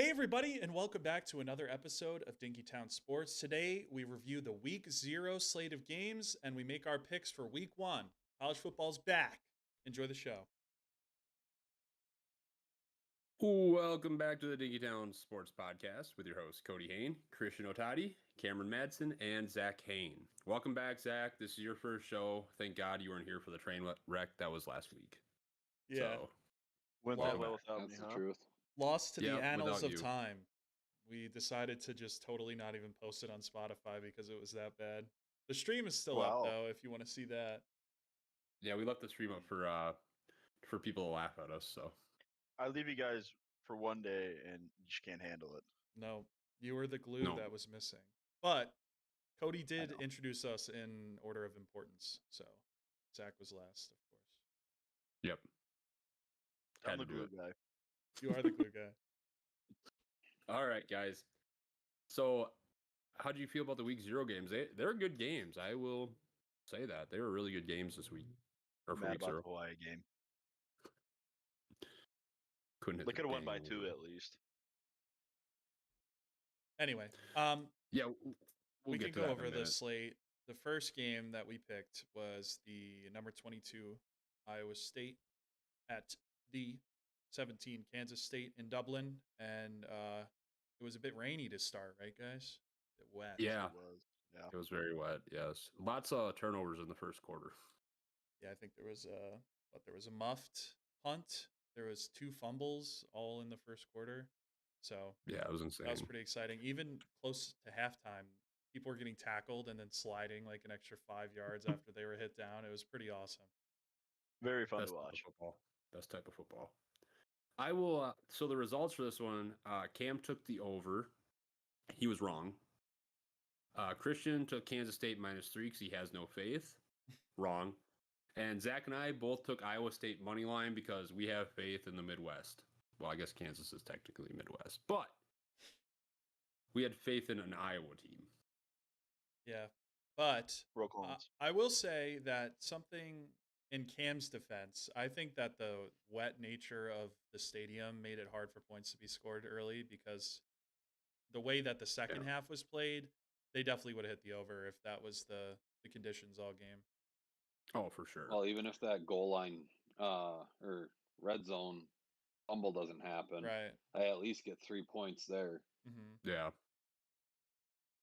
Hey, everybody, and welcome back to another episode of Dinkytown Sports. Today, we review the Week 0 slate of games, and we make our picks for Week 1. College football's back. Enjoy the show. Welcome back to the Dinkytown Sports Podcast with your hosts, Cody Hain, Christian Otati, Cameron Madsen, and Zach Hain. Welcome back, Zach. This is your first show. Thank God you weren't here for the train wreck that was last week. Yeah. So, Went that well without me, That's the huh? truth. Lost to the annals without of you. time. We decided to just totally not even post it on Spotify because it was that bad. The stream is still up, Wow. though, if you want to see that. Yeah, we left the stream up for people to laugh at us. So, I leave you guys for one day and you just can't handle it. No, you were the glue No. that was missing. But Cody did know. introduce us in order of importance, so Zach was last, of course. yep. I'm Had the to do glue it. guy. You are the glue guy. All right, guys. So, how do you feel about the Week 0 games? They're good games. I will say that. They were really good games this week. Or for Mad Week about 0. the Hawaii game. Couldn't hit They the could have won by dang 2 wall. at least. Anyway, Yeah, we'll we get can to go that in a over the minute. slate. The first game that we picked was the number 22 Iowa State at the 17 Kansas State in Dublin, and it was a bit rainy to start, right, guys? A bit wet. Yeah, It was. Yeah. it was very wet. Yes, lots of turnovers in the first quarter. Yeah, I think there was a muffed punt. There was 2 fumbles all in the first quarter. So Yeah, it was insane. that was pretty exciting. Even close to halftime, people were getting tackled and then sliding like an extra 5 yards after they were hit down. It was pretty awesome. Very fun Best to type of watch. football. Best type of football. I will. So the results for this one, Cam took the over. He was wrong. Christian took Kansas State -3 because he has no faith. Wrong. And Zach and I both took Iowa State money line because we have faith in the Midwest. Well, I guess Kansas is technically Midwest, but we had faith in an Iowa team. Yeah. But Roll Collins. I will say that something in Cam's defense, I think that the wet nature of the stadium made it hard for points to be scored early because the way that the second half was played, they definitely would have hit the over if that was the conditions all game. Oh, for sure. Well, even if that goal line or red zone fumble doesn't happen, Right. I at least get 3 points there. Mm-hmm. Yeah.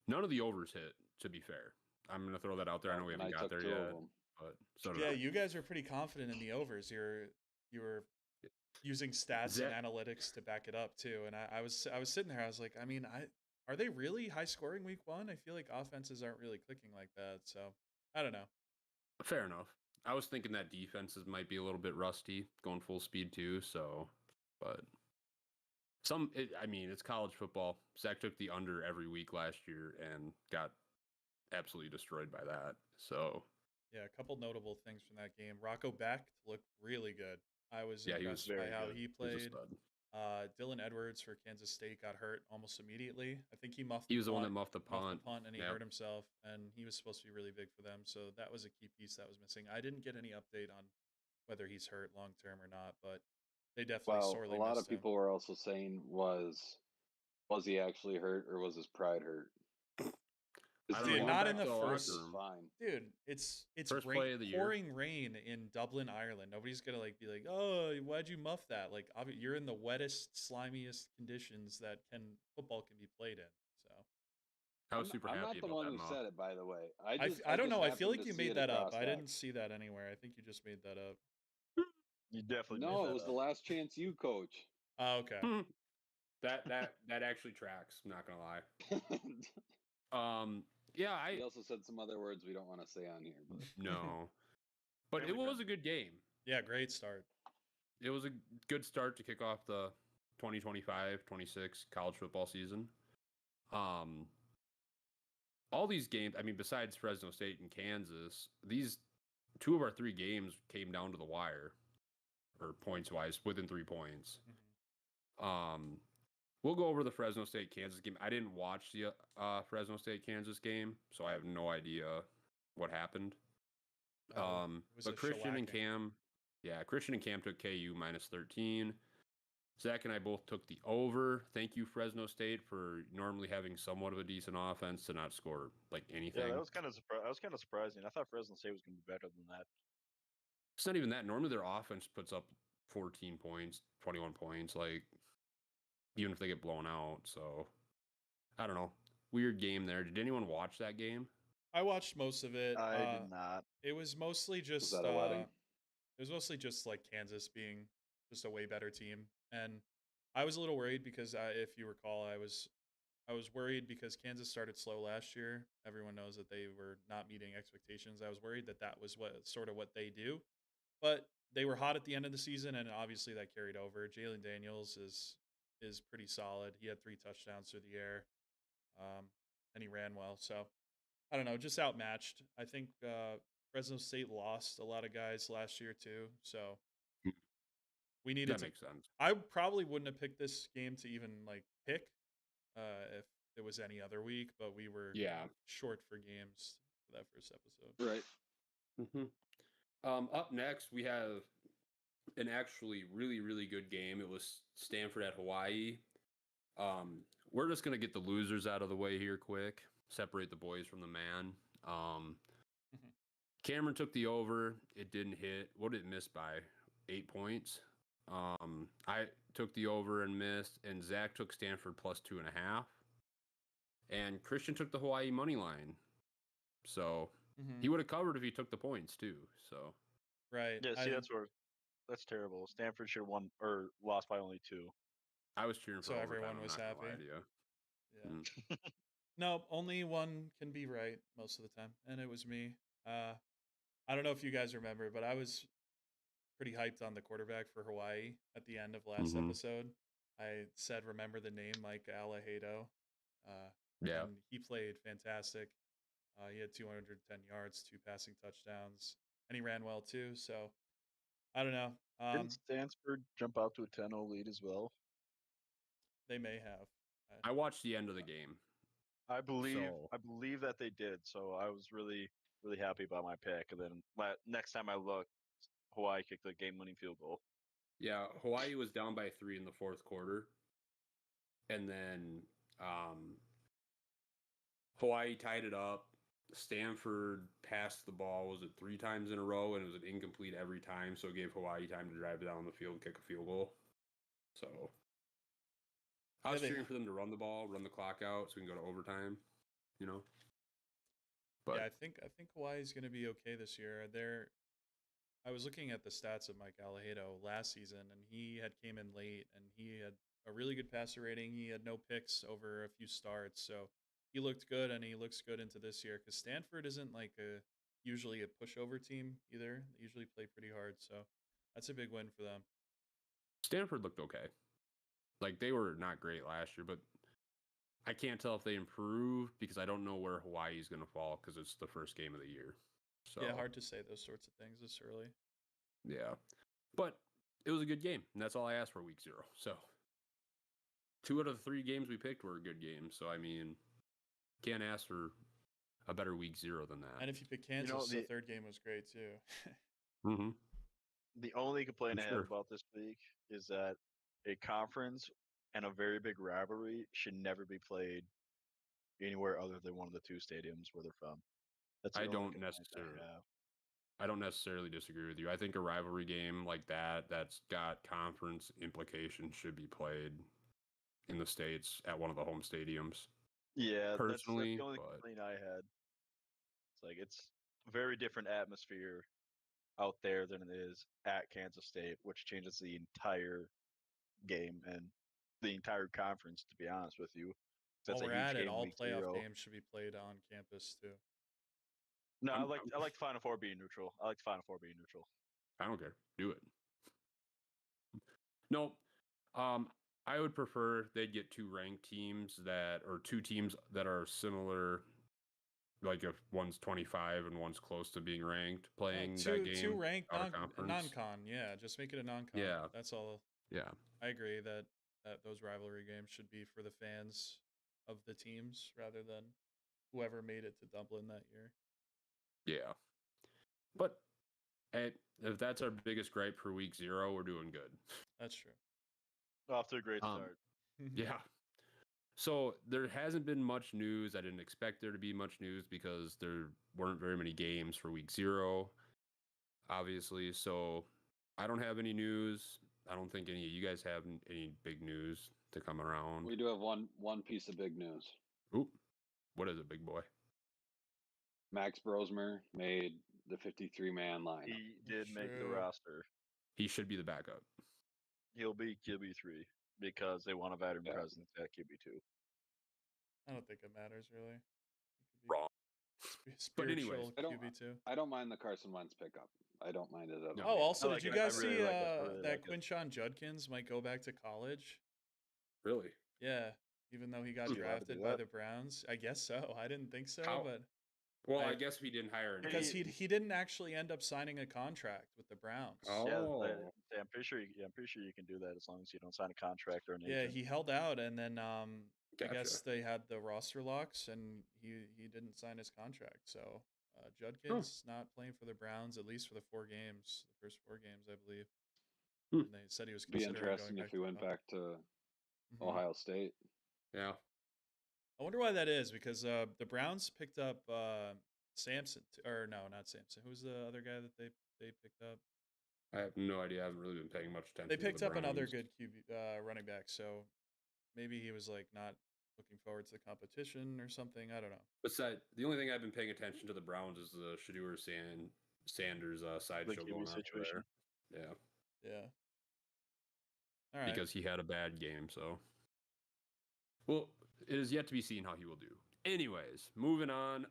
None of the overs hit, to be fair. I'm going to throw that out there. I know we And haven't I got took there 2 of yet, them. but so did Yeah, I. you guys are pretty confident in the overs. You were using stats Zach- and analytics to back it up too. And I was sitting there. I was like, I mean, are they really high scoring week 1? I feel like offenses aren't really clicking like that. So I don't know. Fair enough. I was thinking that defenses might be a little bit rusty, going full speed too. So, but it's college football. Zach took the under every week last year and got absolutely destroyed by that. So, Yeah, a couple notable things from that game. Rocco Becht looked really good. I was Yeah, he was impressed by very how good. he he was a played. stud. Dylan Edwards for Kansas State got hurt almost immediately. I think he muffed. He was the one that punt, muffed the punt. and he Yep. hurt himself, and he was supposed to be really big for them. So that was a key piece that was missing. I didn't get any update on whether he's hurt long term or not, but they definitely Well, sorely a lot missed of people were also saying was he actually hurt or was his pride hurt? I don't Dude, know. He went not back in the to locker first- room. Fine. him. Dude, it's First play of the year. pouring rain in Dublin, Ireland. Nobody's gonna be like, oh, why'd you muff that? Like, you're in the wettest, slimiest conditions that football can be played in. So. I was super I'm happy not the about one that who muff. said it, by the way. I don't know. I feel like you made that up. I didn't see that anywhere. I think you just made that up. You definitely No, made it was that the up. last chance you coach. Oh, okay. That actually tracks. I'm not gonna lie. Yeah, He also said some other words we don't want to say on here. But no, but it Family was a good game. Yeah, great start. It was a good start to kick off the 2025-26 college football season. All these games, I mean, besides Fresno State and Kansas, these 2 of our 3 games came down to the wire, or points-wise, within 3 points. Mm-hmm. We'll go over the Fresno State Kansas game. I didn't watch the Fresno State Kansas game, so I have no idea what happened. It was But a Christian and shellacking. Cam, Christian and Cam took KU -13. Zach and I both took the over. Thank you, Fresno State, for normally having somewhat of a decent offense to not score like anything. Yeah, that was kind of surprising. I thought Fresno State was going to be better than that. It's not even that. Normally their offense puts up 14 points, 21 points, like even if they get blown out. So I don't know. Weird game there. Did anyone watch that game? I watched most of it. I did not. It was mostly just that a wedding? It was mostly just like Kansas being just a way better team, and I was a little worried because if you recall, I was worried because Kansas started slow last year. Everyone knows that they were not meeting expectations. I was worried that that was what they do, but they were hot at the end of the season, and obviously that carried over. Jalen Daniels is pretty solid. He had 3 touchdowns through the air, and he ran well. So I don't know, just outmatched. I think Fresno State lost a lot of guys last year too, so we needed That to. makes sense. I probably wouldn't have picked this game to even like pick if it was any other week, but we were Yeah. short for games for that first episode. Right. Up next, we have an actually really, really good game. It was Stanford at Hawaii. We're just going to get the losers out of the way here quick, separate the boys from the man. Cameron took the over. It didn't hit. What did it miss by? 8 points. I took the over and missed, and Zach took Stanford plus 2.5. And Christian took the Hawaii money line. So he would have covered if he took the points too. So Right. Yeah, see, that's terrible. Stanford should have won or lost by only 2. I was cheering for So overtime, everyone I'm was not gonna happy. lie to you. Yeah. No, only one can be right most of the time, and it was me. I don't know if you guys remember, but I was pretty hyped on the quarterback for Hawaii at the end of last episode. I said, remember the name, Mike Alahado. Yeah. And he played fantastic. He had 210 yards, 2 passing touchdowns, and he ran well too. So I don't know. Didn't Stanford jump out to a 10-0 lead as well? They may have. I watched the end of the game. I believe So- that they did. So I was really happy about my pick. And then next time I looked, Hawaii kicked the game-winning field goal. Yeah, Hawaii was down by 3 in the fourth quarter. And then Hawaii tied it up. Stanford passed the ball, was it 3 times in a row, and it was an incomplete every time, so it gave Hawaii time to drive down the field and kick a field goal. So I was cheering for them to run the ball, run the clock out, so we can go to overtime, you know. But yeah, I think Hawaii's going to be okay this year. I was looking at the stats of Mike Alahado last season, and he had came in late, and he had a really good passer rating. He had no picks over a few starts, so he looked good, and he looks good into this year. Because Stanford isn't like usually a pushover team either. They usually play pretty hard, so that's a big win for them. Stanford looked okay. Like, they were not great last year, but I can't tell if they improved because I don't know where Hawaii is going to fall because it's the first game of the year. So Yeah, hard to say those sorts of things this early. Yeah. But it was a good game, and that's all I asked for week 0. So 2 out of the 3 games we picked were good games. So, I mean, can't ask for a better week 0 than that. And if you pick Kansas, the third game was great too. The only complaint I have Sure. about this week is that a conference and a very big rivalry should never be played anywhere other than one of the 2 stadiums where they're from. That's the I only don't complaint necessarily. I have. I don't necessarily disagree with you. I think a rivalry game like that's got conference implications should be played in the States at one of the home stadiums. Yeah, Personally, that's the only but complaint I had. It's like it's a very different atmosphere out there than it is at Kansas State, which changes the entire game and the entire conference, to be honest with you. That's While a we're huge at it, game all week playoff 0. games should be played on campus too. No, I like the Final Four being neutral. I like the Final Four being neutral. I don't care. Do it. No, I would prefer they'd get 2 ranked teams or 2 teams that are similar. Like if one's 25 and one's close to being ranked, playing that game. 2 ranked out of conference. non-con. Yeah, just make it a non-con. Yeah. That's all. Yeah. I agree that those rivalry games should be for the fans of the teams rather than whoever made it to Dublin that year. Yeah. But if that's our biggest gripe for week 0, we're doing good. That's true. Off to a great Um, start. Yeah. So there hasn't been much news. I didn't expect there to be much news because there weren't very many games for week 0, obviously. So I don't have any news. I don't think any of you guys have any big news to come around. We do have one piece of big news. Oop. What is it, big boy? Max Brosmer made the 53-man lineup. He did make the True. roster. He should be the backup. He'll be QB3 because they want a veteran Yeah. presence at QB2. I don't think it matters really. It could be Wrong. But Spiritual anyways, QB2. I don't mind the Carson Wentz pickup. I don't mind it at No. Oh, all. also, I like did you it. I guys really see like it. I really that like it. Quinshon Judkins might go back to college? Really? Yeah, even though he got Is he allowed to drafted do by that? the Browns. I guess so. I didn't think so, How? but Well, I I- guess we didn't hire an because agent. he didn't actually end up signing a contract with the Browns. Oh. Yeah, I'm pretty sure. I'm pretty sure you can do that as long as you don't sign a contract or an Yeah, agent. he held out, and then I Gotcha. guess they had the roster locks, and he didn't sign his contract. So Judkins not playing for the Browns at least for the 4 games, the first 4 games, I believe. Hmm. And they said he was It'd be considering going interesting back if he to went college. back to Mhm. Ohio State. Yeah. I wonder why that is because the Browns picked up Samson, or no, not Samson. Who's the other guy that they picked up? I have no idea. I haven't really been paying much attention. They to picked the up another Browns. good QB running back, so maybe he was like not looking forward to the competition or something. I don't know. Besides, the only thing I've been paying attention to the Browns is the Shedeur Sanders sideshow QB going on over situation. there. Yeah, Yeah. All right. because he had a bad game. So, well, it is yet to be seen how he will do. Anyways, moving on.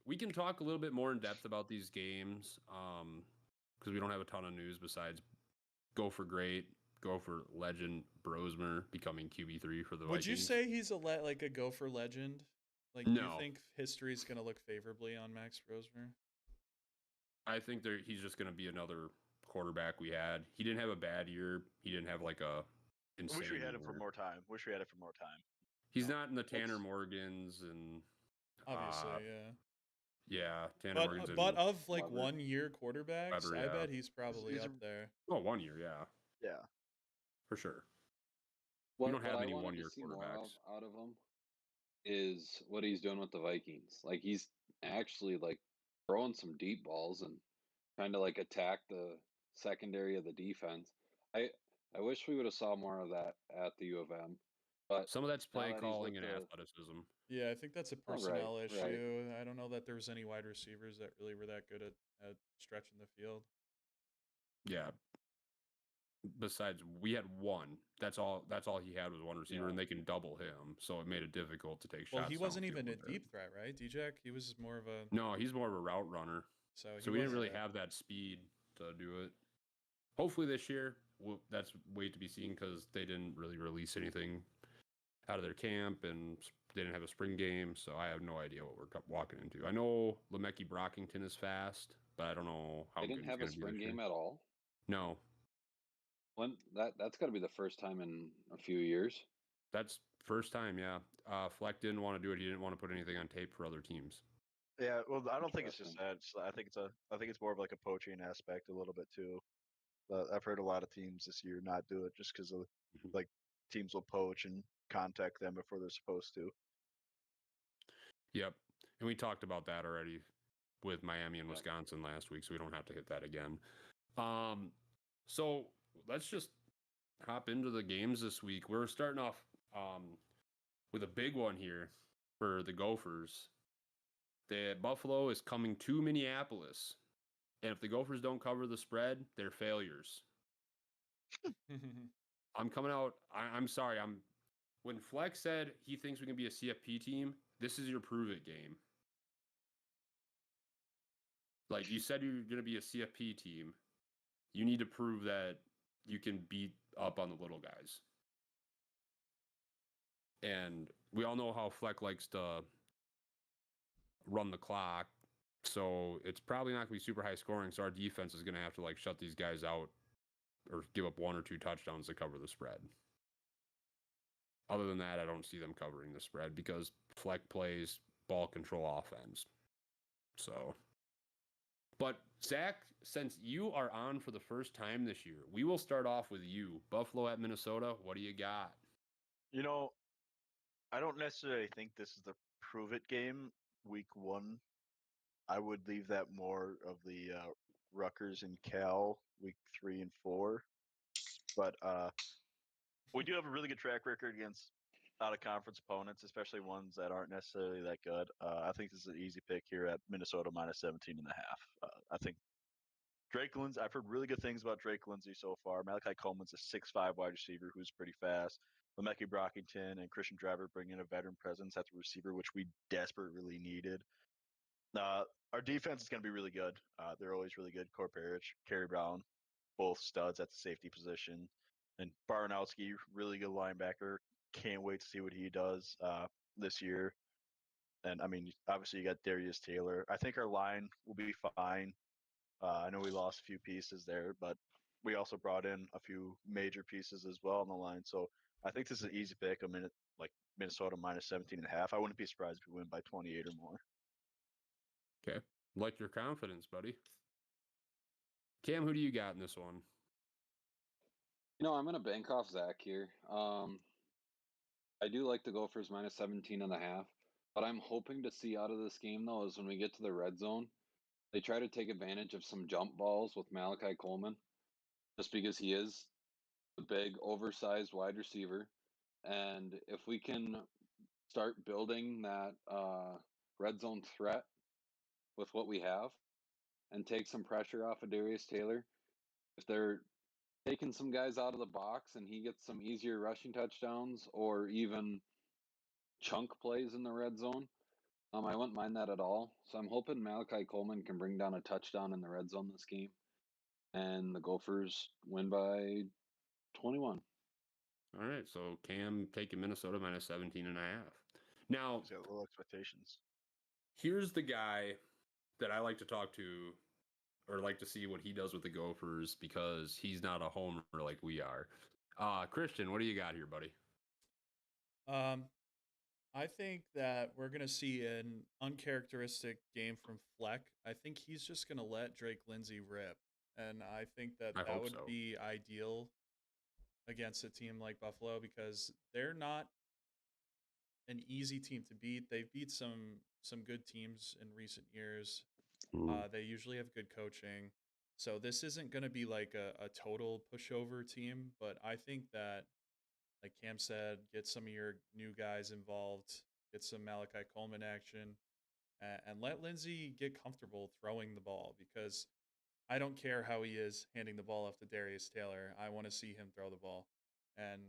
We can talk a little bit more in depth about these games because we don't have a ton of news besides Gopher Great, Gopher Legend Brosmer becoming QB3 for the Would you Vikings. say he's like a Gopher legend? Like, do you No. think history's gonna look favorably on Max Brosmer? I think he's just going to be another quarterback we had. He didn't have a bad year. He didn't have like a insane Wish we had him for year. more time. Wish we had it for more time. He's not in the Tanner That's- Morgans and Obviously, uh, yeah. yeah, Tanner Morgans. But and of like Weber. 1-year quarterbacks, Weber, I yeah. bet he's probably He's a- up there. Oh, 1 year, yeah, Yeah. for sure. What, don't have what any I wanted one-year to see more quarterbacks. out of him is what he's doing with the Vikings. Like he's actually like throwing some deep balls and trying to like attack the secondary of the defense. I wish we would have saw more of that at the U of M. But Some of that's now play that he's calling with and the- athleticism. Yeah, I think that's a Oh, right, personnel right. issue. I don't know that there was any wide receivers that really were that good at stretching the field. Yeah. Besides, we had one. That's all he had was one receiver, Yeah. and they can double him, so it made it difficult to take shots. Well, he wasn't downfield even a with him. deep threat, right? DJ, he was more of a No, he's more of a route runner. so So he we didn't wasn't really have that speed to do it. Hopefully this year, that's wait to be seen because they didn't really release anything out of their camp and they didn't have a spring game. So I have no idea what we're walking into. I know Lemecki Brockington is fast, but I don't know how they good didn't he's have a going to be spring this year. game at all. No, When that's got to be the first time in a few years. that's first time. Yeah, Fleck didn't want to do it. He didn't want to put anything on tape for other teams. Yeah. Well, I don't think it's just Interesting. that. I think it's more of like a poaching aspect a little bit too. I've heard a lot of teams this year not do it just because of Mhm. like teams will poach and contact them before they're supposed to. Yep, and we talked about that already with Miami and Yep. Wisconsin last week, so we don't have to hit that again. So let's just hop into the games this week. We're starting off with a big one here for the Gophers. The Buffalo is coming to Minneapolis, and if the Gophers don't cover the spread, they're failures. I'm coming out. I'm sorry. When Flex said he thinks we can be a CFP team, this is your prove it game. Like you said, you're going to be a CFP team. You need to prove that you can beat up on the little guys. And we all know how Fleck likes to run the clock. So it's probably not going to be super high scoring. So our defense is going to have to like shut these guys out or give up 1 or 2 touchdowns to cover the spread. Other than that, I don't see them covering the spread because Fleck plays ball control offense. So, but Zach, since you are on for the first time this year, we will start off with you. Buffalo at Minnesota. What do you got? You know, I don't necessarily think this is the prove it game week 1. I would leave that more of the Rutgers and Cal week 3 and 4. But we do have a really good track record against out of conference opponents, especially ones that aren't necessarily that good. I think this is an easy pick here at Minnesota minus 17.5. I think Drake Lindsay, I've heard really good things about Drake Lindsay so far. Malachi Coleman's a 6'5" wide receiver who's pretty fast. Lemeke Brockington and Christian Driver bring in a veteran presence at the receiver, which we desperately needed. Our defense is going to be really good. They're always really good. Core Parrish, Kerry Brown, both studs at the safety position. And Baranowski, really good linebacker. Can't wait to see what he does this year. And, I mean, obviously you got Darius Taylor. I think our line will be fine. I know we lost a few pieces there, but we also brought in a few major pieces as well on the line. So I think this is an easy pick. I'm in it like Minnesota minus 17.5. I wouldn't be surprised if we win by 28 or more. Okay. Like your confidence, buddy. Cam, who do you got in this one? I'm going to bank off Zach here. I do like the Gophers minus 17.5. What I'm hoping to see out of this game, though, is when we get to the red zone, they try to take advantage of some jump balls with Malachi Coleman, just because he is a big, oversized wide receiver. And if we can start building that red zone threat with what we have and take some pressure off of Darius Taylor, if they're taking some guys out of the box and he gets some easier rushing touchdowns or even chunk plays in the red zone, I wouldn't mind that at all. So I'm hoping Malachi Coleman can bring down a touchdown in the red zone this game, and the Gophers win by 21. All right, so Cam taking Minnesota minus 17.5. Now, He's got low expectations. here's the guy that I like to talk to or like to see what he does with the Gophers because he's not a homer like we are. Christian, what do you got here, buddy? I think that we're going to see an uncharacteristic game from Fleck. I think he's just going to let Drake Lindsay rip. And I think that that would be ideal against a team like Buffalo because they're not an easy team to beat. They've beat some good teams in recent years. They usually have good coaching. So this isn't going to be like a total pushover team, but I think that, like Cam said, get some of your new guys involved, get some Malachi Coleman action, and let Lindsay get comfortable throwing the ball because I don't care how he is handing the ball off to Darius Taylor. I want to see him throw the ball. And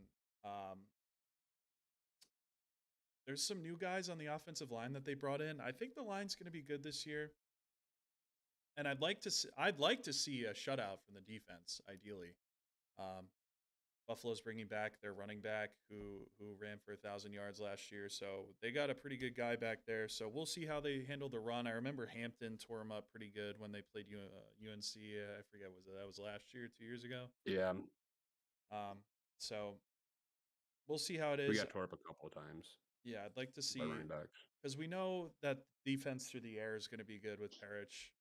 there's some new guys on the offensive line that they brought in. I think the line's going to be good this year. And I'd like to see a shutout from the defense, ideally. Buffalo's bringing back their running back who ran for 1,000 yards last year, so they got a pretty good guy back there. So we'll see how they handle the run. I remember Hampton tore him up pretty good when they played UNC. I forget that was last year, 2 years ago. Yeah. So we'll see how it is. We got tore up a couple of times. Yeah, I'd like to see because we know that defense through the air is going to be good with Parrish.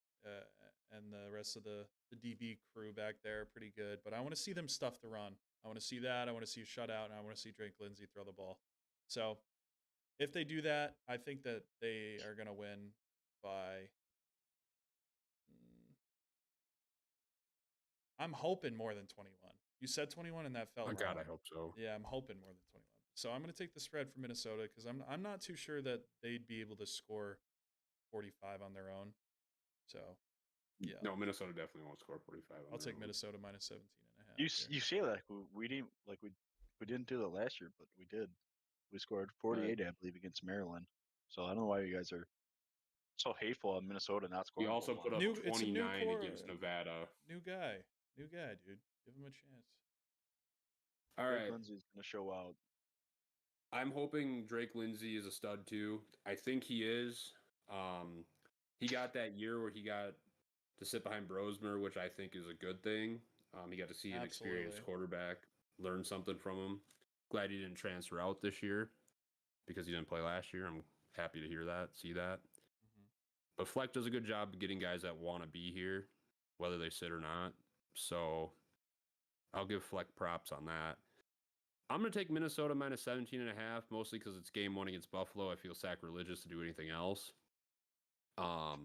And the rest of the DB crew back there pretty good. But I want to see them stuff the run. I want to see that. I want to see a shutout, and I want to see Drake Lindsay throw the ball. So if they do that, I think that they are going to win by I'm hoping more than 21. You said 21, and that felt Oh, God, wrong. I hope so. Yeah, I'm hoping more than 21. So I'm going to take the spread for Minnesota because I'm not too sure that they'd be able to score 45 on their own. So, yeah. No, Minnesota definitely won't score 45. I'll take Minnesota minus 17.5. You say that we didn't do that last year, but we did. We scored 48, I believe, against Maryland. So I don't know why you guys are so hateful on Minnesota not scoring. We also put up 29 against Nevada. New guy, dude. Give him a chance. All right. Lindsay's going to show out. I'm hoping Drake Lindsay is a stud too. I think he is. He got that year where he got to sit behind Brosmer, which I think is a good thing. He got to see an experienced quarterback, learn something from him. Glad he didn't transfer out this year because he didn't play last year. I'm happy to hear that, see that. Mm-hmm. But Fleck does a good job of getting guys that want to be here. whether they sit or not. So I'll give Fleck props on that. I'm going to take Minnesota minus 17.5, mostly because it's game 1 against Buffalo. I feel sacrilegious to do anything else. I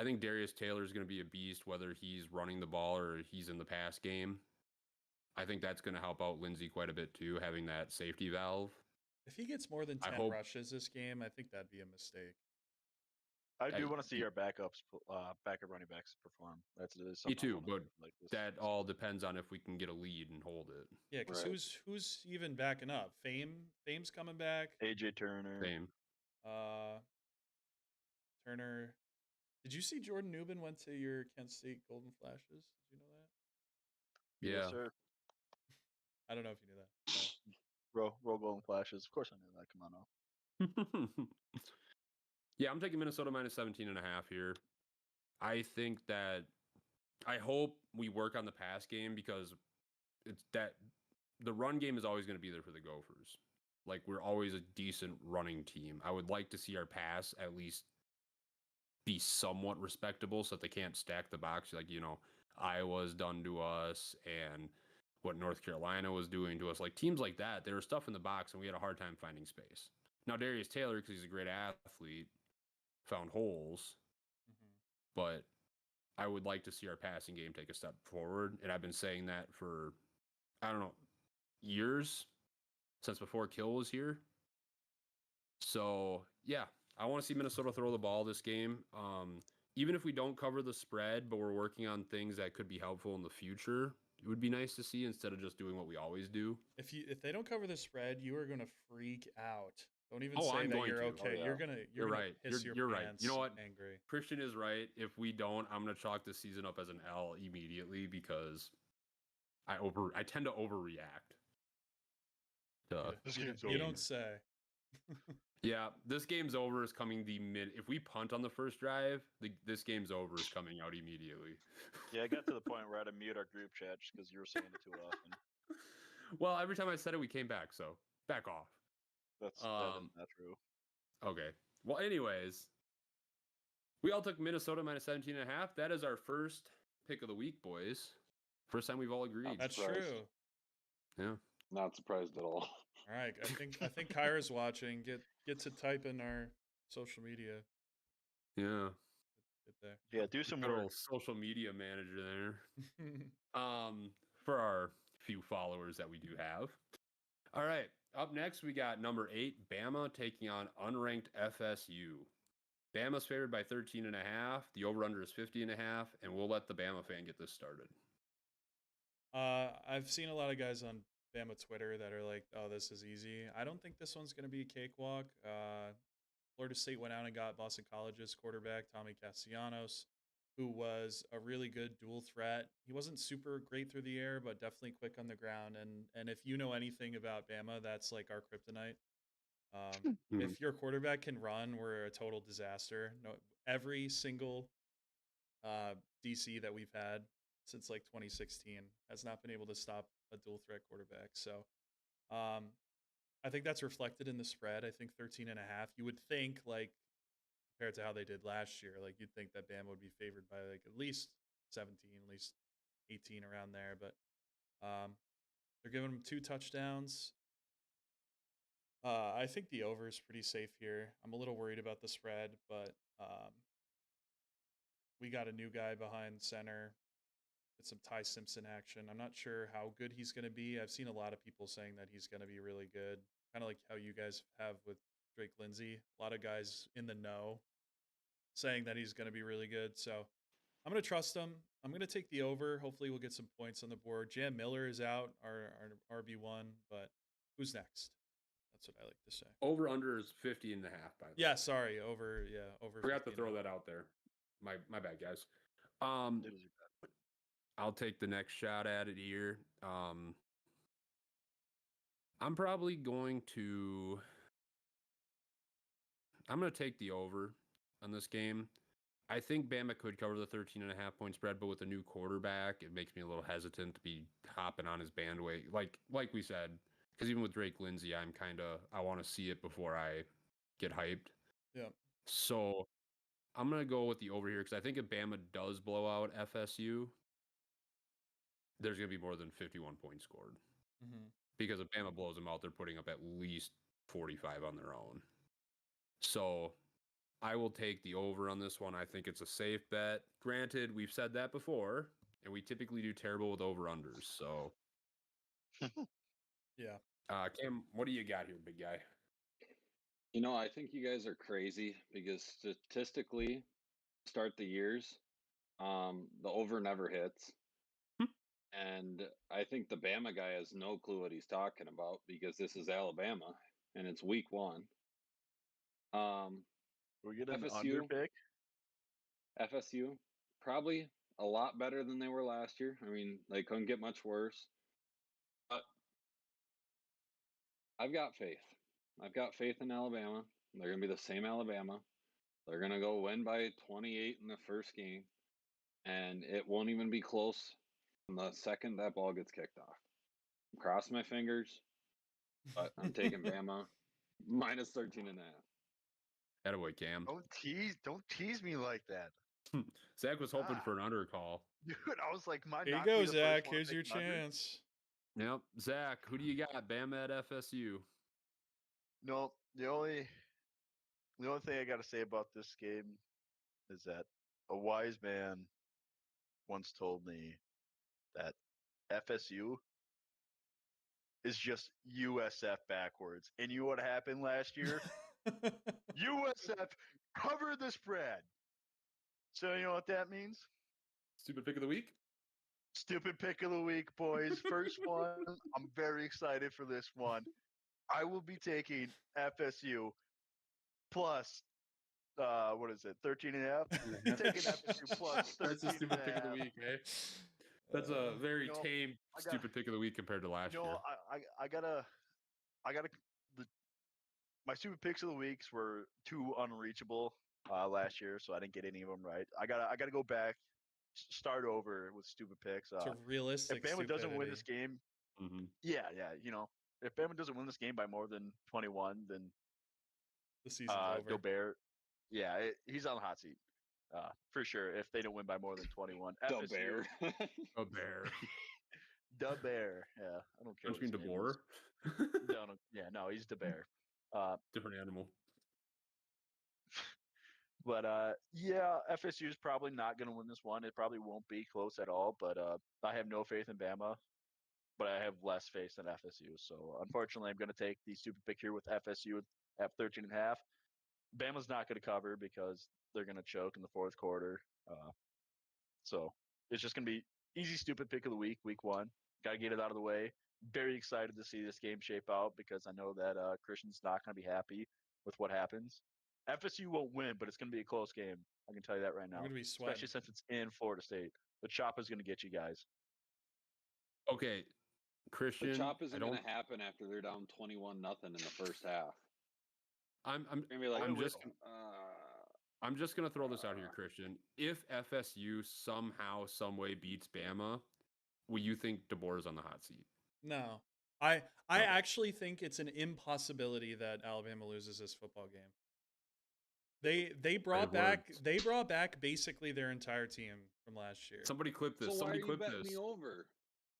think Darius Taylor is going to be a beast, whether he's running the ball or he's in the pass game. I think that's going to help out Lindsey quite a bit too, having that safety valve. If he gets more than 10 rushes this game, I think that'd be a mistake. I do want to see our backup running backs perform. Me too, but that all depends on if we can get a lead and hold it. Yeah, because who's even backing up? Fame's coming back. AJ Turner. Fame. Turner. Did you see Jordan Newman went to your Kent State Golden Flashes? Did you know that? Yeah. Yes, sir. I don't know if you knew that. Roll Golden Flashes. Of course I knew that. Come on now. Yeah, I'm taking Minnesota minus 17.5 here. I think that I hope we work on the pass game because it's that the run game is always going to be there for the Gophers. Like, we're always a decent running team. I would like to see our pass at least be somewhat respectable so that they can't stack the box like, Iowa's done to us and what North Carolina was doing to us. Like, teams like that, there was stuff in the box and we had a hard time finding space. Now, Darius Taylor, because he's a great athlete, found holes, but I would like to see our passing game take a step forward. And I've been saying that for, years, since before Kill was here. So, yeah, I want to see Minnesota throw the ball this game. Even if we don't cover the spread, but we're working on things that could be helpful in the future, it would be nice to see instead of just doing what we always do. If they don't cover the spread, you are going to freak out. Don't even say that you're okay. Oh, yeah. You're right. You're right. You know what? Angry. Christian is right. If we don't, I'm going to chalk this season up as an L immediately because I tend to overreact. You don't say. Yeah, this game's over is coming if we punt on the first drive, this game's over is coming out immediately. Yeah, I got to the point where I had to mute our group chat because you were saying it too often. Well, every time I said it, we came back, so back off. That is not true. Okay. Well, anyways, we all took Minnesota minus 17.5. That is our first pick of the week, boys. First time we've all agreed. That's true. Yeah. Not surprised at all. All right. I think Kyra's watching. Get to type in our social media. Yeah. Get there. Yeah, do some work. Social media manager there. For our few followers that we do have. All right. Up next, we got number 8, Bama taking on unranked FSU. Bama's favored by 13.5. The over-under is 50.5, and we'll let the Bama fan get this started. I've seen a lot of guys on Bama Twitter that are like, oh, this is easy. I don't think this one's going to be a cakewalk. Florida State went out and got Boston College's quarterback, Tommy Castellanos, who was a really good dual threat. He wasn't super great through the air, but definitely quick on the ground. And if you know anything about Bama, that's like our kryptonite. If your quarterback can run, we're a total disaster. No, every single DC that we've had since like 2016 has not been able to stop a dual threat quarterback. So I think that's reflected in the spread. I think 13.5. You would think, like, compared to how they did last year, like, you'd think that Bama would be favored by like at least 17, at least 18 around there. But they're giving them 2 touchdowns. I think the over is pretty safe here. I'm a little worried about the spread, but we got a new guy behind center. With some Ty Simpson action. I'm not sure how good he's going to be. I've seen a lot of people saying that he's going to be really good, kind of like how you guys have with Drake Lindsey. A lot of guys in the know saying that he's going to be really good. So I'm going to trust him. I'm going to take the over. Hopefully we'll get some points on the board. Jam Miller is out, our RB1, but who's next? That's what I like to say. Over under is 50.5, by the way. Yeah, sorry. Over. Forgot to throw that out there. My bad, guys. I'll take the next shot at it here. I'm probably going to take the over on this game. I think Bama could cover the 13.5 point spread, but with a new quarterback, it makes me a little hesitant to be hopping on his bandwagon. Like we said, because even with Drake Lindsey, I want to see it before I get hyped. Yeah. So I'm going to go with the over here because I think if Bama does blow out FSU, there's going to be more than 51 points scored. Mm-hmm. Because if Bama blows them out, they're putting up at least 45 on their own. So I will take the over on this one. I think it's a safe bet. Granted, we've said that before, and we typically do terrible with over-unders. So, yeah. Cam, what do you got here, big guy? I think you guys are crazy because statistically, start the years, the over never hits. And I think the Bama guy has no clue what he's talking about because this is Alabama and it's week 1. We get an FSU. under pick. FSU, probably a lot better than they were last year. I mean, they couldn't get much worse. But I've got faith. I've got faith in Alabama. They're going to be the same Alabama. They're going to go win by 28 in the first game. And it won't even be close from the second that ball gets kicked off. Cross my fingers, but I'm taking Bama minus 13 and a half. Attaboy, Cam. Don't tease me like that. Zach was hoping for an under call. Dude, I was like, Here you go, Zach. Here's your chance. Yep. Zach, who do you got? Bama at FSU. No, the only thing I got to say about this game is that a wise man once told me that FSU is just USF backwards. And you know what happened last year? USF covered the spread. So you know what that means? Stupid pick of the week? Stupid pick of the week, boys. First one. I'm very excited for this one. I will be taking FSU plus, what is it, 13 and a half? Taking FSU plus 13. That's a stupid pick of the week, eh? That's a very tame stupid pick of the week compared to last year. My stupid picks of the weeks were too unreachable last year, so I didn't get any of them right. I gotta go back, start over with stupid picks. It's a realistic. If Bama doesn't win this game, yeah, if Bama doesn't win this game by more than 21, then the season's over. Gobert, he's on the hot seat for sure. If they don't win by more than 21, Gobert. Gobert. Gobert. Yeah, I don't care. Don't you mean DeBoer? No, he's Gobert. Different animal. But FSU is probably not going to win this one. It probably won't be close at all. But I have no faith in Bama, but I have less faith in FSU. So unfortunately, I'm going to take the stupid pick here with FSU at 13 and a half. Bama's not going to cover because they're going to choke in the fourth quarter. So it's just going to be easy stupid pick of the week 1. Got to get it out of the way. Very excited to see this game shape out because I know that Christian's not going to be happy with what happens. FSU won't win, but it's going to be a close game. I can tell you that right now. I'm going to be sweating. Especially since it's in Florida State. The chop is going to get you guys. Okay, Christian. The chop isn't going to happen after they're down 21-0 in the first half. I'm just going to throw this out here, Christian. If FSU somehow, some way beats Bama, will you think DeBoer is on the hot seat? No. I actually think it's an impossibility that Alabama loses this football game. They brought back basically their entire team from last year. Somebody clip this. So Somebody why are you clip betting this. me over?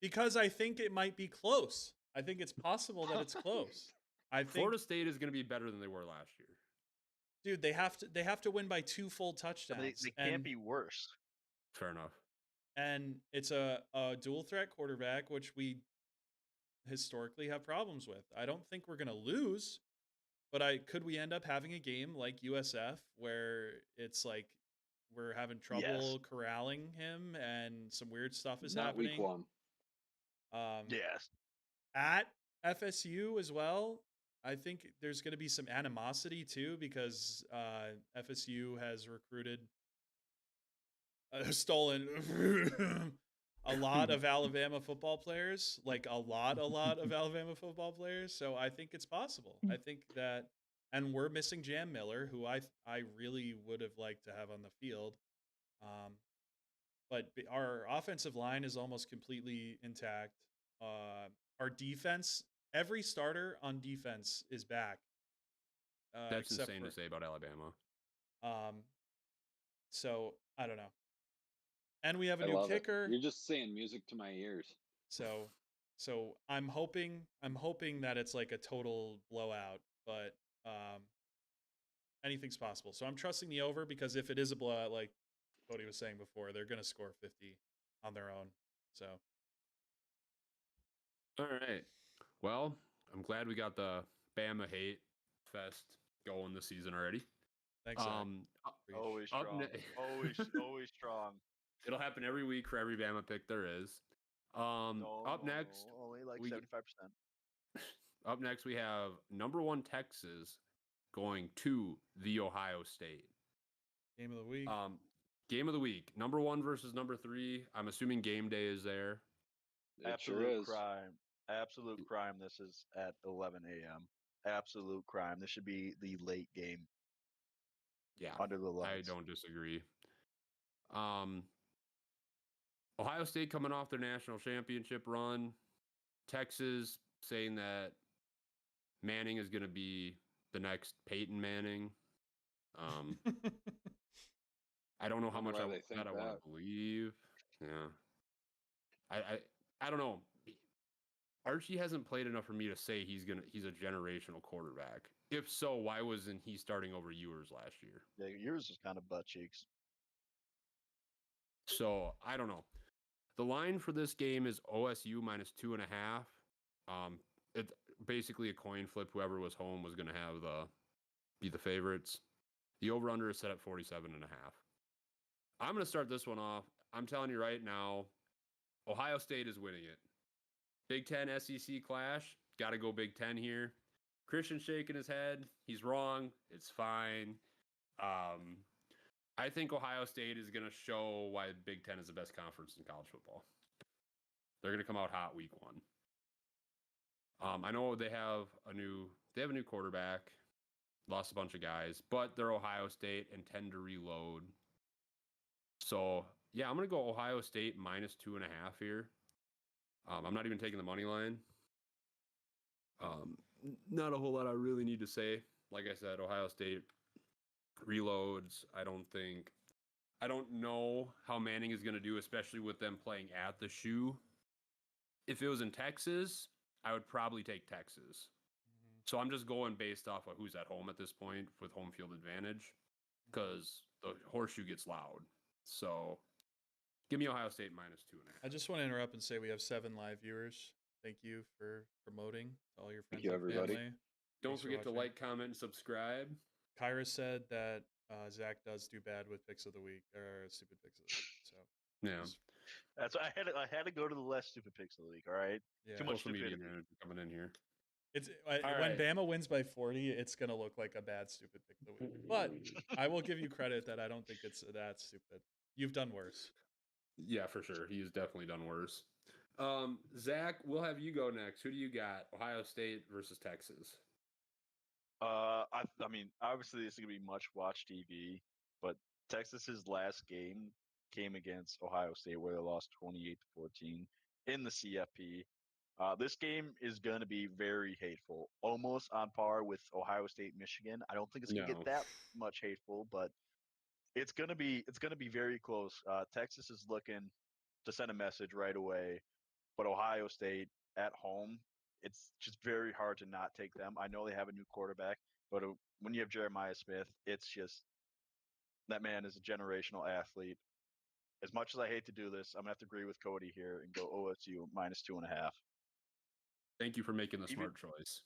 Because I think it might be close. I think it's possible that it's close. I think Florida State is going to be better than they were last year. Dude, they have to win by 2 full touchdowns. They can't be worse. Fair enough. And it's a dual threat quarterback, which we historically have problems with. I don't think we're going to lose, but could we end up having a game like USF where it's like we're having trouble corralling him and some weird stuff is happening? Week 1. Yes. At FSU as well, I think there's going to be some animosity too because FSU has recruited, stolen a lot of Alabama football players, like a lot of Alabama football players. So I think it's possible. I think that, and we're missing Jam Miller, who I really would have liked to have on the field. But our offensive line is almost completely intact. Our defense, every starter on defense is back. That's insane to say about Alabama. So I don't know. And we have a I new love it. kicker. You're just saying music to my ears. So I'm hoping that it's like a total blowout, but anything's possible. So I'm trusting the over because if it is a blowout, like Cody was saying before, they're gonna score 50 on their own. So All right. Well, I'm glad we got the Bama hate fest going this season already. thanks, Zach. Always Up strong. Always strong. It'll happen every week for every Bama pick there is. Up next, only like we 75%. Up next, we have number 1 Texas going to the Ohio State. Game of the week. Game of the week. Number 1 versus number 3. I'm assuming game day is there. It Absolute sure is. crime. Absolute crime. This is at 11 a.m. Absolute crime. This should be the late game. Yeah, Under the lights. I don't disagree. Ohio State coming off their national championship run. Texas saying that Manning is going to be the next Peyton Manning. I don't know how much I want to believe. Yeah. I don't know. Archie hasn't played enough for me to say he's a generational quarterback. If so, why wasn't he starting over Ewers last year? Yeah, yours is kind of butt cheeks. So I don't know. The line for this game is OSU -2.5. It's basically a coin flip. Whoever was home was going to have be the favorites. The over/under is set at 47.5. I'm going to start this one off. I'm telling you right now, Ohio State is winning it. Big Ten SEC clash. Got to go Big Ten here. Christian shaking his head. He's wrong. It's fine. I think Ohio State is going to show why Big Ten is the best conference in college football. They're going to come out hot week 1. I know they have a new quarterback, lost a bunch of guys, but they're Ohio State and tend to reload. So yeah, I'm going to go Ohio State -2.5 here. I'm not even taking the money line. Not a whole lot I really need to say. Like I said, Ohio State reloads. I don't know how Manning is going to do, especially with them playing at the Shoe. If it was in Texas, I would probably take Texas. So I'm just going based off of who's at home at this point with home field advantage because the horseshoe gets loud. So give me Ohio State -2.5. I just want to interrupt and say we have 7 live viewers. Thank you for promoting to all your friends Thank you, and everybody. family. Don't Thanks for forget to watching. like, comment, and subscribe. Kyra said that Zach does do bad with picks of the week or stupid picks of the week. So Yeah. That's why I had to go to the less stupid picks of the week. All right. yeah, Too much Social media stupidity. manager coming in here. It's All when right. Bama wins by 40, it's gonna look like a bad stupid pick of the week. But I will give you credit that I don't think it's that stupid. You've done worse. Yeah, for sure. He's definitely done worse. Zach, we'll have you go next. Who do you got? Ohio State versus Texas. I mean, obviously this is gonna be much watch TV, but Texas's last game came against Ohio State where they lost 28-14 in the CFP. This game is gonna be very hateful, almost on par with Ohio State Michigan. I don't think it's gonna No. get that much hateful, but it's gonna be very close. Texas is looking to send a message right away, but Ohio State at home, it's just very hard to not take them. I know they have a new quarterback, but when you have Jeremiah Smith, it's just that man is a generational athlete. As much as I hate to do this, I'm gonna have to agree with Cody here and go OSU -2.5. Thank you for making the smart choice.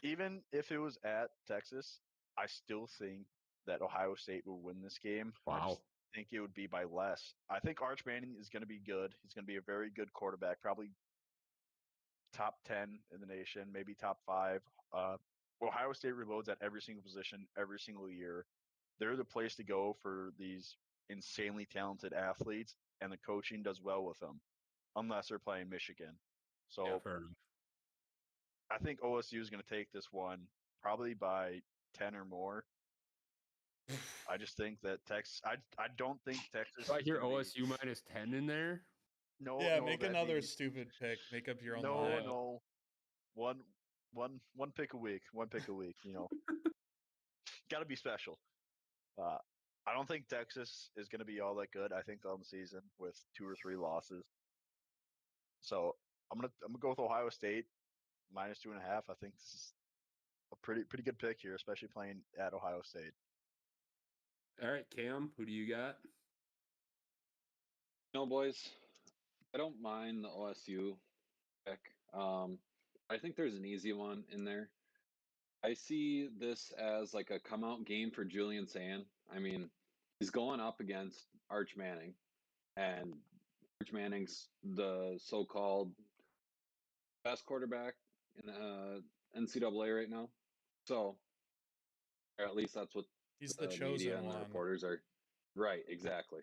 Even if it was at Texas, I still think that Ohio State will win this game. I Wow. just think it would be by less. I think Arch Manning is going to be good. He's going to be a very good quarterback, probably top 10 in the nation, maybe top 5. Ohio State reloads at every single position every single year. They're the place to go for these insanely talented athletes, and the coaching does well with them, unless they're playing Michigan. So Yeah, fair enough. I think OSU is going to take this one probably by 10 or more. I just think that Texas. I don't think Texas. Do I is hear gonna OSU -10 in there? No, Yeah, no, make that'd another be- stupid pick. Make up your own No, line. no. One pick a week. One pick a week. You know, got to be special. I don't think Texas is going to be all that good. I think on the season with 2 or 3 losses. So I'm gonna go with Ohio State -2.5. I think this is a pretty good pick here, especially playing at Ohio State. All right, Cam, who do you got? No, boys, I don't mind the OSU pick. I think there's an easy one in there. I see this as like a come out game for Julian Sand. I mean, he's going up against Arch Manning, and Arch Manning's the so-called best quarterback in NCAA right now. So, or at least that's what He's the the chosen media and the one. reporters are. Right, exactly.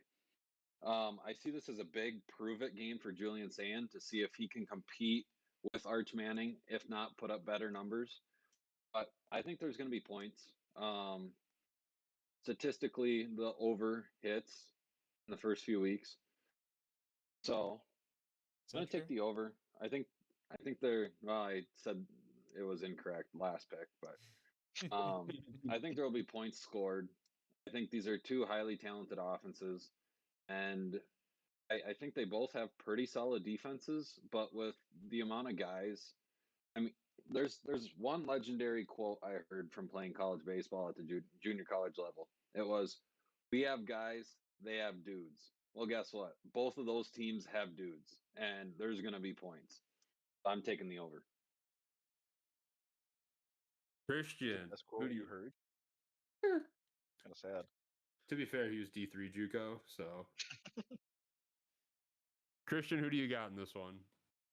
I see this as a big prove it game for Julian Sand to see if he can compete with Arch Manning, if not put up better numbers. But I think there's going to be points. Statistically, the over hits in the first few weeks. So Is I'm going that to take true? the over. I think they're, well, I said it was incorrect last pick, but I think there will be points scored. I think these are two highly talented offenses, and I think they both have pretty solid defenses. But with the amount of guys, I mean, there's one legendary quote I heard from playing college baseball at the junior college level. It was, "We have guys, they have dudes." Well, guess what? Both of those teams have dudes, and there's going to be points. I'm taking the over. Christian, That's who cool. do you? Heard? Kind of sad. To be fair, he was D3 JUCO, so. Christian, who do you got in this one?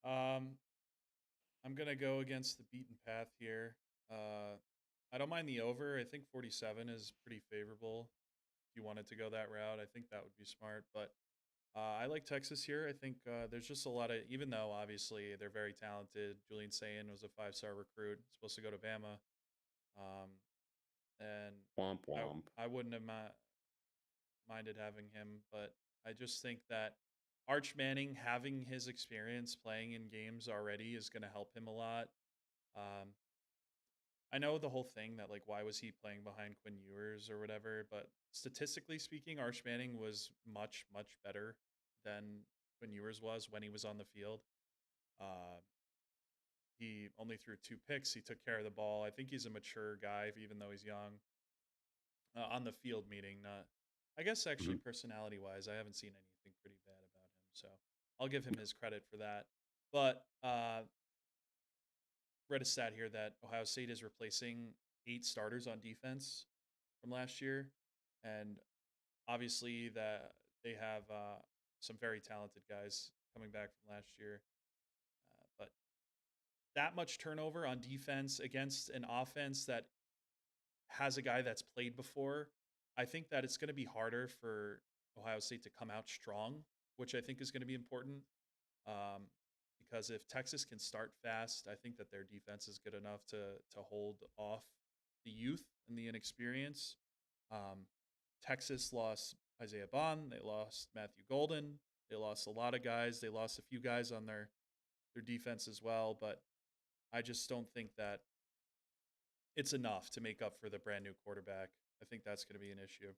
I'm gonna go against the beaten path here. I don't mind the over. I think 47 is pretty favorable. If you wanted to go that route, I think that would be smart. But I like Texas here. I think there's just a lot of, even though obviously they're very talented. Julian Sayin was a 5-star recruit, supposed to go to Bama, um, and Womp womp. I wouldn't have minded having him, but I just think that Arch Manning having his experience playing in games already is going to help him a lot. Um, I know the whole thing that like why was he playing behind Quinn Ewers or whatever, but statistically speaking, Arch Manning was much better than Quinn Ewers was when he was on the field. Uh, he only threw 2 picks. He took care of the ball. I think he's a mature guy, even though he's young. On the field, meaning not. I guess actually personality wise, I haven't seen anything pretty bad about him, so I'll give him his credit for that. But read a stat here that Ohio State is replacing 8 starters on defense from last year, and obviously that they have some very talented guys coming back from last year. But that much turnover on defense against an offense that has a guy that's played before, I think that it's going to be harder for Ohio State to come out strong, which I think is going to be important. Um, because if Texas can start fast, I think that their defense is good enough to hold off the youth and the inexperience. Um, Texas lost Isaiah Bond. They lost Matthew Golden. They lost a lot of guys. They lost a few guys on their defense as well. But I just don't think that it's enough to make up for the brand new quarterback. I think that's going to be an issue.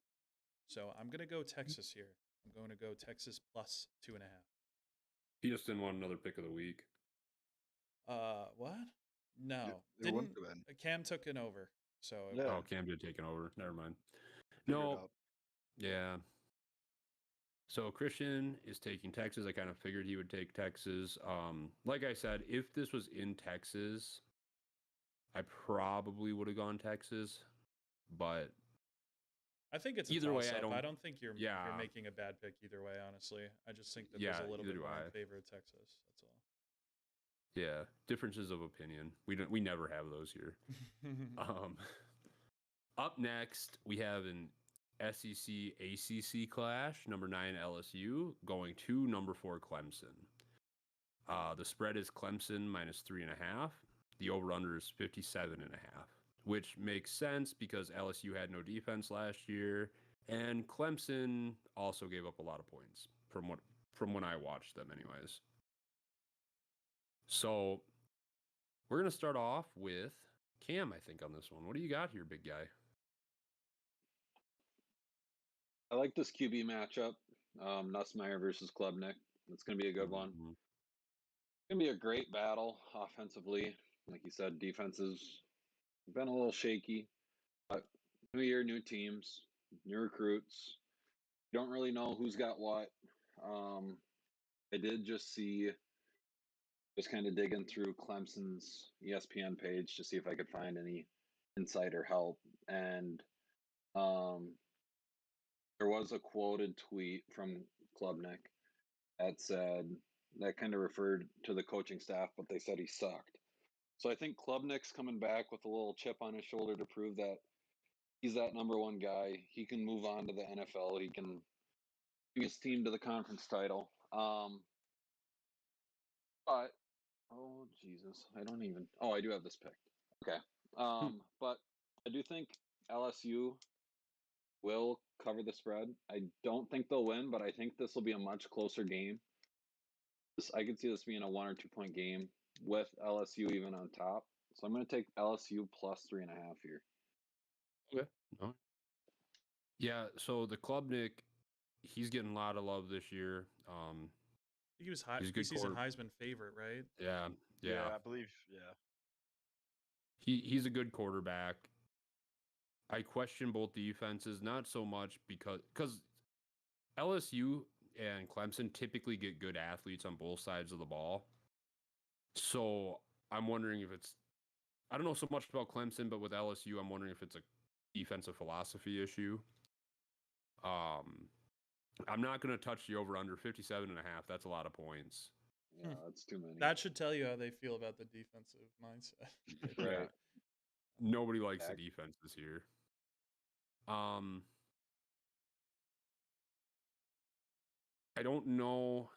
So I'm going to go Texas here. I'm going to go Texas plus 2.5. He just didn't want another pick of the week. What? No, It wouldn't have been. Cam took an over. So Yeah. Oh, Cam did take an over. Never mind. Figure it No. out. Yeah. So Christian is taking Texas. I kind of figured he would take Texas. Like I said, if this was in Texas, I probably would have gone Texas. But I think it's either a way, toss-up. I don't think you're Yeah. making a bad pick either way, honestly. I just think that Yeah, there's a little either bit do more I. in favor of Texas. That's all. Yeah, differences of opinion. We never have those here. Up next, we have an SEC ACC clash. Number 9 LSU going to number 4 Clemson. The spread is Clemson -3.5. The over/under is 57.5, which makes sense because LSU had no defense last year, and Clemson also gave up a lot of points from when I watched them, anyways. So we're gonna start off with Cam, I think, on this one. What do you got here, big guy? I like this QB matchup. Nussmeier versus Klubnik. It's going to be a good one. Mhm. It's going to be a great battle offensively. Like you said, defenses have been a little shaky. But new year, new teams, new recruits. You don't really know who's got what. I did just see, just kind of digging through Clemson's ESPN page to see if I could find any insider help. And um, there was a quoted tweet from Klubnik that said, that kind of referred to the coaching staff, but they said he sucked. So I think Klubnik's coming back with a little chip on his shoulder to prove that he's that number one guy. He can move on to the NFL. He can bring his team to the conference title. But oh Jesus, I don't even. Oh, I do have this picked. Okay. But I do think LSU will cover the spread. I don't think they'll win, but I think this will be a much closer game. I could see this being a 1 or 2 point game with LSU even on top. So I'm going to take LSU plus 3.5 here. Okay. No. Yeah. So the Klubnik, he's getting a lot of love this year. He was He's a good preseason quarter- Heisman favorite, right? Yeah. I believe. Yeah. He's a good quarterback. I question both defenses, not so much because LSU and Clemson typically get good athletes on both sides of the ball. So I'm wondering if it's, I don't know so much about Clemson, but with LSU, I'm wondering if it's a defensive philosophy issue. I'm not going to touch the over under 57.5. That's a lot of points. Yeah, that's too many. That should tell you how they feel about the defensive mindset. Yeah. Right. Nobody likes the defenses here. I don't know.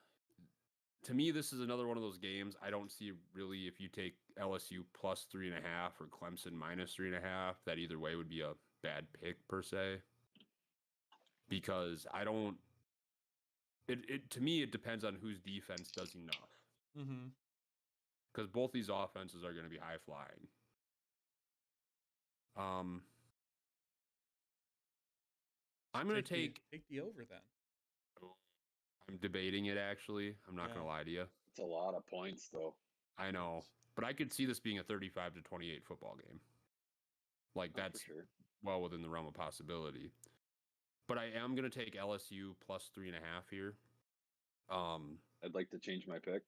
To me, this is another one of those games. I don't see really if you take LSU plus 3.5 or Clemson minus 3.5, that either way would be a bad pick per se. Because I don't. It to me, it depends on whose defense does enough. Mm-hmm. Because both these offenses are going to be high flying. I'm going to take the over then. I'm debating it actually. I'm not going to lie to you. It's a lot of points though. I know, but I could see this being a 35-28 football game. Like that's well within the realm of possibility. But I am going to take LSU plus 3.5 here. I'd like to change my pick.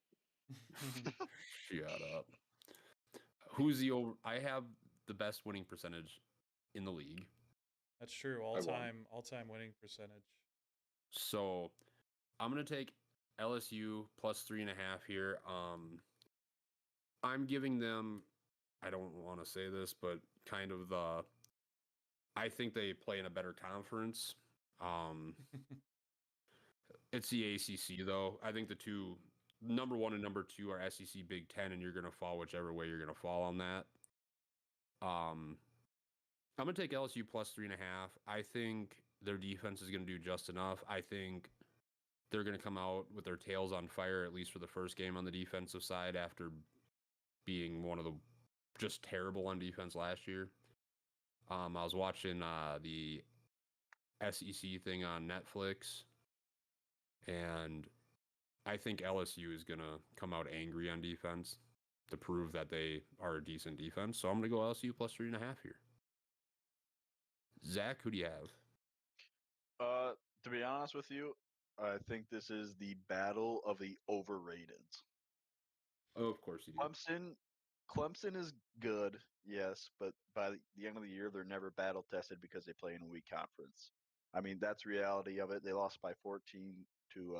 Shut up. Who's the over? I have the best winning percentage in the league. That's true. All-time winning percentage. So I'm going to take LSU plus 3.5 here. I'm giving them, I don't want to say this, but kind of I think they play in a better conference. It's the ACC though. I think the two, number 1 and number 2 are SEC Big Ten, and you're going to fall whichever way you're going to fall on that. I'm going to take LSU plus 3.5. I think their defense is going to do just enough. I think they're going to come out with their tails on fire, at least for the first game on the defensive side after being one of the just terrible on defense last year. I was watching the SEC thing on Netflix, and I think LSU is going to come out angry on defense to prove that they are a decent defense. So I'm going to go LSU plus 3.5 here. Zach, who do you have? To be honest with you, I think this is the battle of the overrated. Oh, of course you do. Clemson is good, yes, but by the end of the year, they're never battle tested because they play in a weak conference. I mean, that's reality of it. They lost by 14 to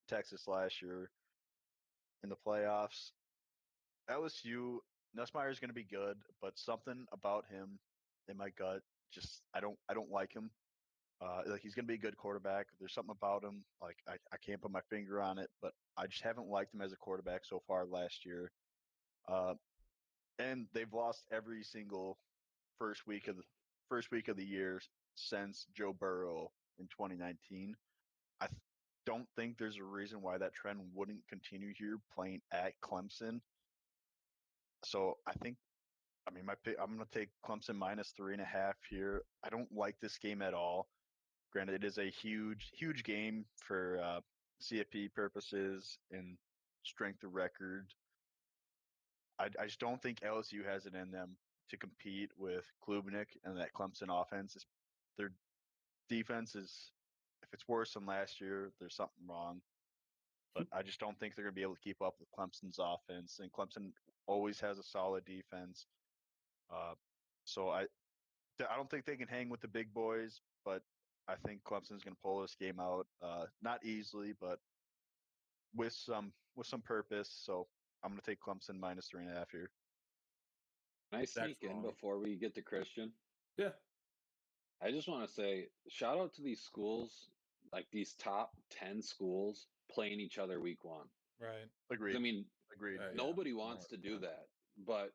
Texas last year in the playoffs. LSU, Nussmeier is going to be good, but something about him in my gut, just I don't like him. Like he's going to be a good quarterback. There's something about him, like I can't put my finger on it, but I just haven't liked him as a quarterback so far last year. And they've lost every single first week of the year since Joe Burrow in 2019. I don't think there's a reason why that trend wouldn't continue here playing at Clemson. So I think, I mean, I'm going to take Clemson minus 3.5 here. I don't like this game at all. Granted, it is a huge game for CFP purposes and strength of record. I just don't think LSU has it in them to compete with Klubnik and that Clemson offense. Their defense is, if it's worse than last year, there's something wrong. But I just don't think they're going to be able to keep up with Clemson's offense. And Clemson always has a solid defense. So I don't think they can hang with the big boys, but I think Clemson's going to pull this game out, not easily, but with some purpose. So I'm going to take Clemson -3.5 here. Can I sneak in wrong. before we get to Christian? Yeah. I just want to say shout out to these schools, like these top 10 schools playing each other week 1. Right. Agreed. I mean, Agreed. nobody wants to do that, but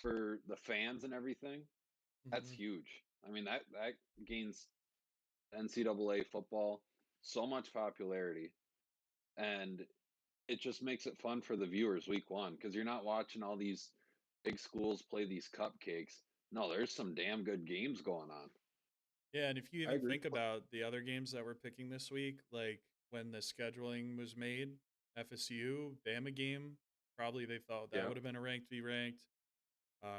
for the fans and everything, that's huge. I mean, that gains NCAA football so much popularity, and it just makes it fun for the viewers week 1 because you're not watching all these big schools play these cupcakes. No, there's some damn good games going on. Yeah, and if you I even agree. think about the other games that we're picking this week, like when the scheduling was made, FSU, Bama game, probably they thought that Yeah. would have been a ranked v ranked.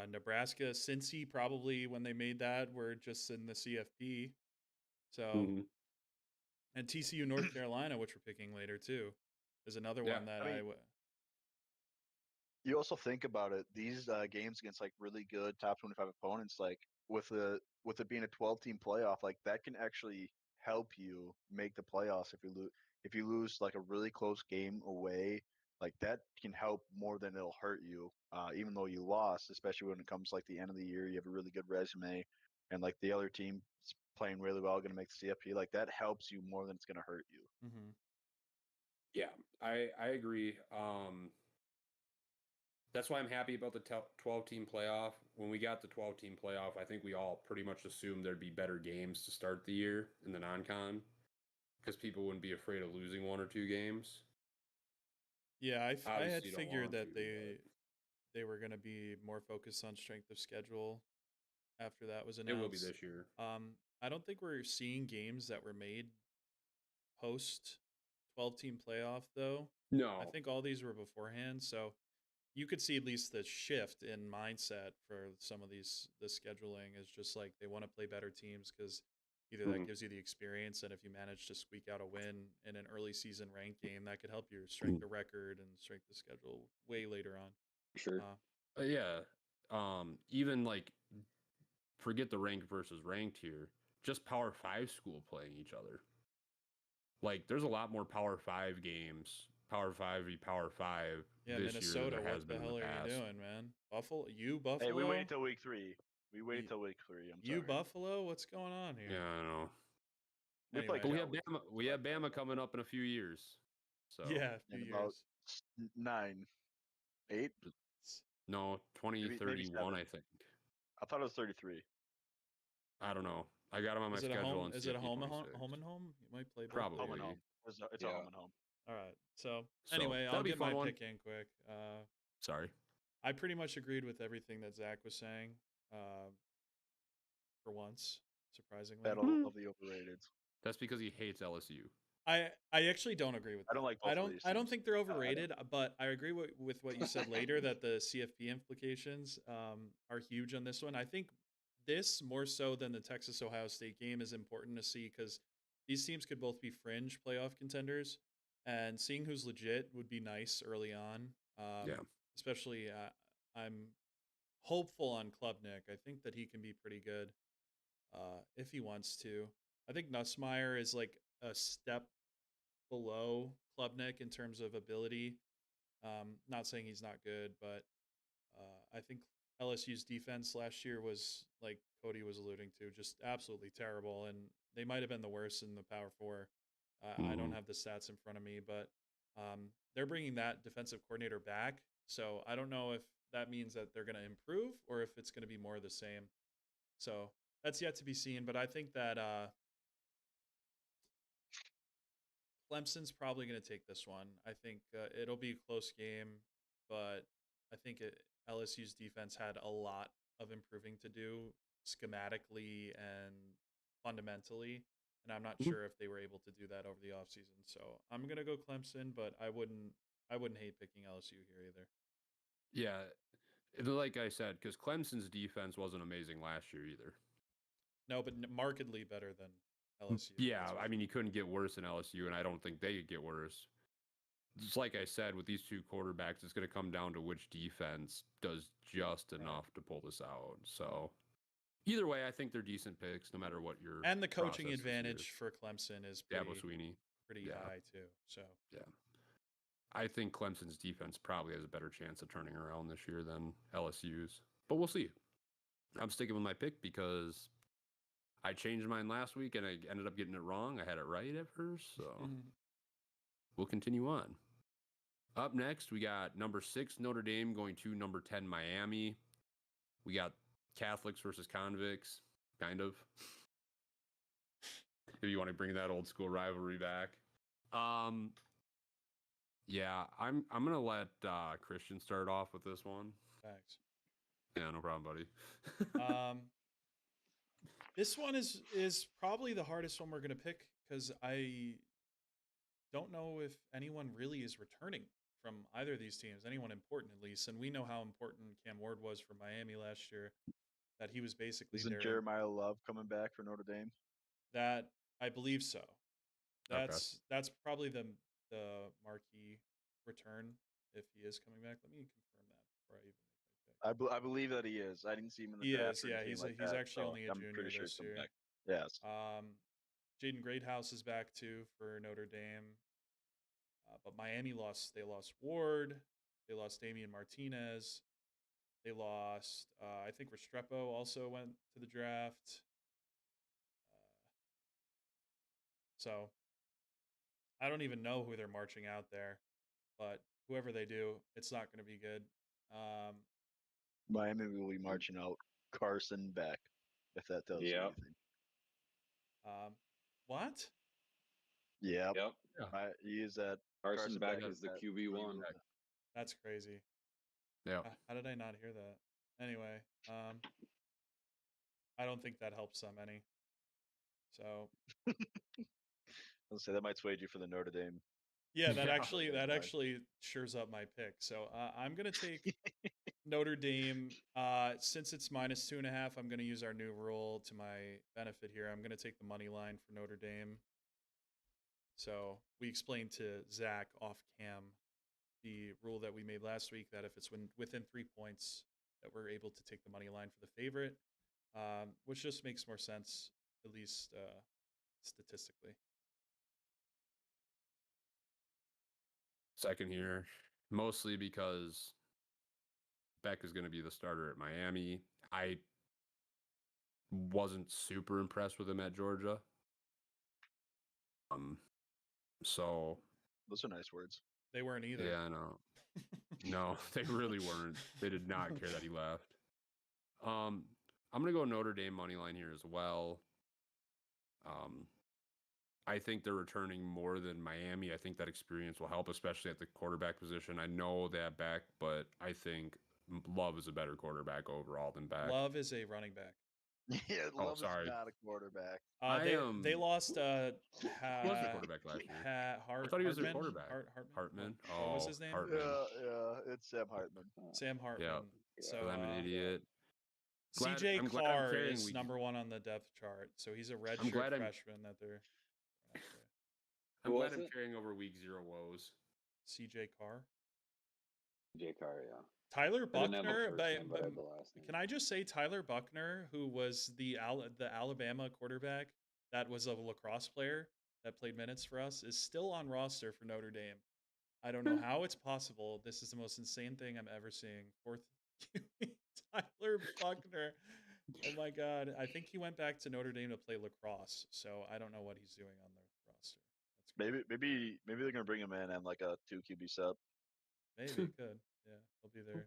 Nebraska, Cincy, probably when they made that, were just in the CFP. So, Mhm. and TCU, North Carolina, which we're picking later too, is another Yeah, one that I mean, you also think about it; these games against like really good top 25 opponents, like with it being a 12-team playoff, like that can actually help you make the playoffs if you lose like a really close game away. Like that can help more than it'll hurt you, even though you lost. Especially when it comes like the end of the year, you have a really good resume, and like the other team is playing really well, going to make the CFP. Like that helps you more than it's going to hurt you. Mhm. Yeah, I agree. That's why I'm happy about the 12-team playoff. When we got the 12-team playoff, I think we all pretty much assumed there'd be better games to start the year in the non-con because people wouldn't be afraid of losing 1 or 2 games. Yeah, I had Obviously, you don't figured want that to, they were going to be more focused on strength of schedule after that was but it will be announced. this year. I don't think we're seeing games that were made post 12-team playoff though. No. I think all these were beforehand, so you could see at least the shift in mindset for some of the scheduling is just like they want to play better teams because either that gives you the experience, and if you manage to squeak out a win in an early season ranked game, that could help your strength of record and strength of schedule way later on. Sure. Yeah. Even like forget the ranked versus ranked here. Just Power 5 school playing each other. Like there's a lot more Power 5 games, Power 5 v Power 5 Yeah, this Minnesota, year than there has what the been hell in the are past. you doing, man? Buffalo? Hey, we Buffalo? waited till week 3. We waited till week 3. I'm sorry. Buffalo? What's going on here? Yeah, I know. We Anyway. play But we have Bama coming up in a few years. So Yeah, a few in years. about 9, 8. No, 2031, I think. I thought it was 33. I don't know. I got them on my Is it a schedule. home? Is it a home and 26. home? You might play both. Probably. Home and home. It's a home and home. All right. So So, anyway, that'll I'll be a get my fun one. pick in quick. Sorry. I pretty much agreed with everything that Zach was saying. For once, surprisingly. Battle of the overrated. That's because he hates LSU. I actually don't agree with that. I don't like both of these I don't teams. think they're overrated, but I agree with what you said later that the CFP implications are huge on this one. I think this more so than the Texas Ohio State game is important to see because these teams could both be fringe playoff contenders, and seeing who's legit would be nice early on. Yeah. Especially I'm hopeful on Klubnik. I think that he can be pretty good if he wants to. I think Nussmeier is like a step below Klubnik in terms of ability. Not saying he's not good, but I think LSU's defense last year was, like Cody was alluding to, just absolutely terrible, and they might have been the worst in the Power Four. I don't have the stats in front of me, but they're bringing that defensive coordinator back, so I don't know if that means that they're going to improve or if it's going to be more of the same. So that's yet to be seen, but I think that Clemson's probably going to take this one. I think it'll be a close game, but I think LSU's defense had a lot of improving to do schematically and fundamentally, and I'm not Mhm. sure if they were able to do that over the offseason. So I'm gonna go Clemson, but I wouldn't hate picking LSU here either. Yeah, like I said, because Clemson's defense wasn't amazing last year either. No, but markedly better than LSU. Yeah, that's for I mean, sure. you couldn't get worse than LSU, and I don't think they could get worse. Just like I said, with these two quarterbacks, it's going to come down to which defense does just Right. enough to pull this out. So either way, I think they're decent picks, no matter what your And the coaching process this advantage year. for Clemson is Dabo pretty Sweeney. Yeah. high too. So Yeah. I think Clemson's defense probably has a better chance of turning around this year than LSU's, but we'll see. I'm sticking with my pick because I changed mine last week and I ended up getting it wrong. I had it right at first, so we'll continue on. Up next, we got number 6 Notre Dame going to number 10 Miami. We got Catholics versus convicts, kind of. If you want to bring that old school rivalry back. Yeah, I'm gonna let Christian start off with this one. thanks. Yeah, no problem, buddy. This one is probably the hardest one we're gonna pick because I don't know if anyone really is returning from either of these teams, anyone important at least. And we know how important Cam Ward was for Miami last year, that he was basically Isn't their Jeremiah Love coming back for Notre Dame? that I believe so. Okay. That's probably the marquee return if he is coming back. Let me confirm that before I even make my pick. I believe that he is. I didn't see him in the He draft. is, or yeah. anything He's like he's that, actually so only a I'm junior pretty sure this he's coming year. back. Yes. Jaden Greathouse is back too for Notre Dame. But Miami lost. They lost Ward. They lost Damian Martinez. They lost. I think Restrepo also went to the draft. So I don't even know who they're marching out there, but whoever they do, it's not going to be good. Miami will be marching out Carson Beck, if that tells you Yep. anything. What? Yep. Yep. He is that. Carson Beck Beck is the that QB1. That's crazy. Yeah. How did I not hear that? Anyway, I don't think that helps them any. So I'll say that might sway you for the Notre Dame. yeah, that Yeah. actually shores up my pick. So I'm gonna take Notre Dame. Since it's -2.5, I'm gonna use our new rule to my benefit here. I'm gonna take the money line for Notre Dame. So we explained to Zach off cam the rule that we made last week that if it's within 3 points, that we're able to take the money line for the favorite, which just makes more sense, at least statistically. Second here, mostly because Beck is going to be the starter at Miami. I wasn't super impressed with him at Georgia. So Those are nice words. They weren't either. yeah, I know. No, they really weren't. They did not care that he left. I'm gonna go Notre Dame money line here as well. I think they're returning more than Miami. I think that experience will help, especially at the quarterback position. I know they have Beck, but I think Love is a better quarterback overall than Beck. Love is a running back. Yeah, Love sorry. is not a quarterback. They lost He was their quarterback last year. I thought he was their quarterback. Hartman. What was his name? Hartman. Yeah, it's Sam Hartman. Sam Hartman. Yeah. So I'm an idiot. CJ I'm glad I'm Carr carrying is week- number 1 on the depth chart. So he's a redshirt I'm glad I'm- freshman that they're after. I'm Who glad was I'm it? carrying over week 0 woes. CJ Carr. J. Carr, yeah. Tyler I didn't have the Buckner, first name, but I had the last name. can I just say Tyler Buckner, who was the Alabama quarterback that was a lacrosse player that played minutes for us, is still on roster for Notre Dame. I don't know how it's possible. This is the most insane thing I'm ever seeing. Fourth Tyler Buckner. Oh my God. I think he went back to Notre Dame to play lacrosse, so I don't know what he's doing on the roster. That's Maybe they're gonna bring him in and like a 2 QB sub. maybe it could. Yeah, he'll be there.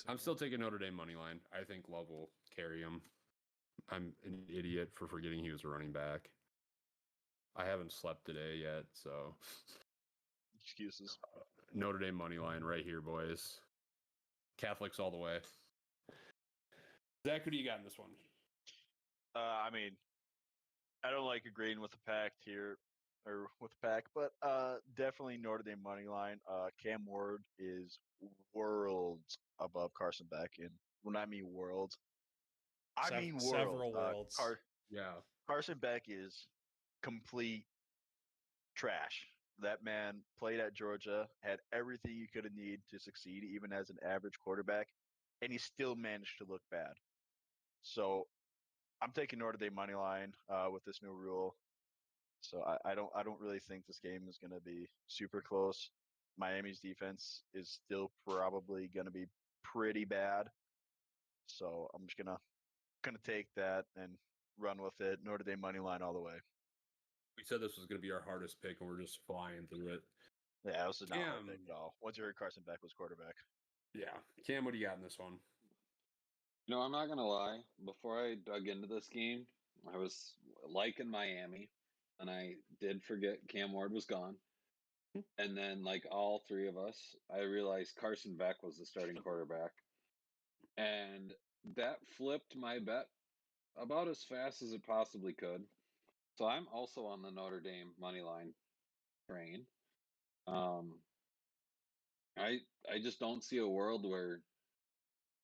I'm still taking Notre Dame money line. I think Love will carry him. I'm an idiot for forgetting he was a running back. I haven't slept today yet, so Excuses. Notre Dame money line right here, boys. Catholics all the way. Zach, who do you got in this one? I mean, I don't like agreeing with the pack here, or with the pack, but definitely Notre Dame money line. Cam Ward is worlds above Carson Beck, and when I mean worlds, I mean worlds. Several worlds. Yeah. Carson Beck is complete trash. That man played at Georgia, had everything you could have needed to succeed, even as an average quarterback, and he still managed to look bad. So I'm taking Notre Dame money line with this new rule. So I don't really think this game is going to be super close. Miami's defense is still probably going to be pretty bad. So I'm just gonna take that and run with it. Notre Dame money line all the way. We said this was going to be our hardest pick, and we're just flying through it. Yeah, this is not hard Cam. pick at all. Once you heard Carson Beck was quarterback. Yeah. Cam, what do you got in this one? No, I'm not gonna lie. Before I dug into this game, I was liking Miami, and I did forget Cam Ward was gone. And then, like all three of us, I realized Carson Beck was the starting quarterback, and that flipped my bet about as fast as it possibly could. So I'm also on the Notre Dame money line train. Um, I just don't see a world where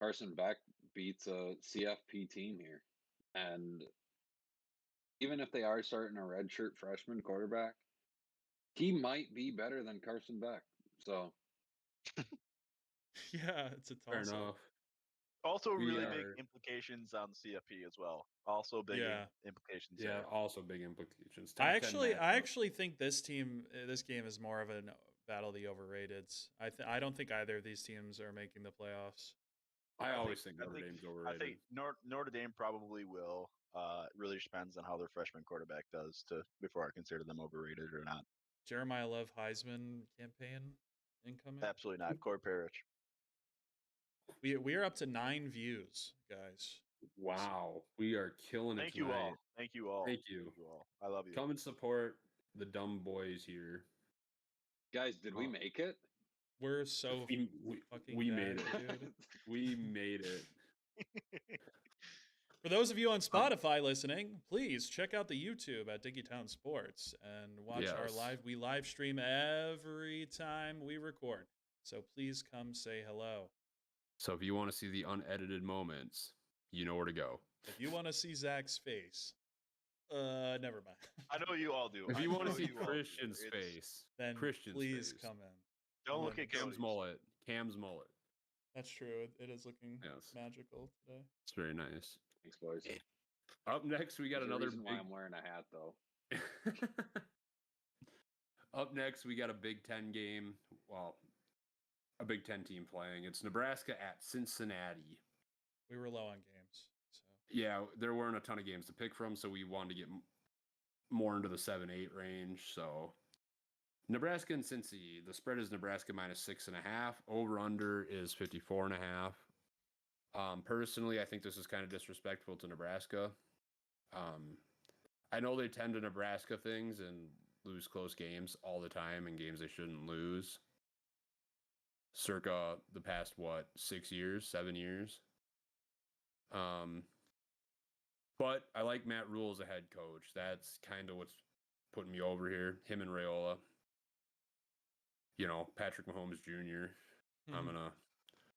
Carson Beck beats a CFP team here. And even if they are starting a redshirt freshman quarterback, he might be better than Carson Beck. So Yeah, it's a Fair toss up. enough. Also, We really big are- implications on CFP as well. Also, big Yeah. implications. Yeah, there. also big implications. I Top 10 actually matchup. think this game is more of a battle of the overrateds. I don't think either of these teams are making the playoffs. I always think Notre I Dame's think overrated. Notre Dame probably will. It really depends on how their freshman quarterback does before I consider them overrated or not. Jeremiah Love Heisman campaign incoming. Absolutely not. Corey Parrish. We are up to 9 views, guys. Wow, we are killing it Thank tonight. you all. Thank you all. Thank you. Thank you all. I love you. Come and support the dumb boys here. guys, did we Oh. make it? We're so We, fucking we bad, made it. dude. We made it. For those of you on Spotify listening, please check out the YouTube at Dinkytown Sports and watch our Yes. We live stream every time we record. So please come say hello. So if you want to see the unedited moments, you know where to go. If you want to see Zach's face, never mind. I know you all do. If I you want to know see you all do. Christian's It's- face, Then Christian's please face. come in. Don't I'm look gonna- at Cam's Cody's. mullet. Cam's mullet. That's true. It is looking Yes. magical today. It's very nice. Thanks, boys. Up next, we got There's a another reason why big. I'm wearing a hat, though. Up next, we got a Big Ten game. Well, a Big Ten team playing. It's Nebraska at Cincinnati. We were low on games. So Yeah, there weren't a ton of games to pick from, so we wanted to get more into the 7-8 range. So Nebraska and Cincy. The spread is Nebraska minus 6.5. Over under is 54.5. Personally, I think this is kind of disrespectful to Nebraska. I know they tend to Nebraska things and lose close games all the time and games they shouldn't lose. Circa the past 6 years, 7 years. But I like Matt Rule as a head coach. That's kind of what's putting me over here. Him and Raiola. Patrick Mahomes Jr. Mhm.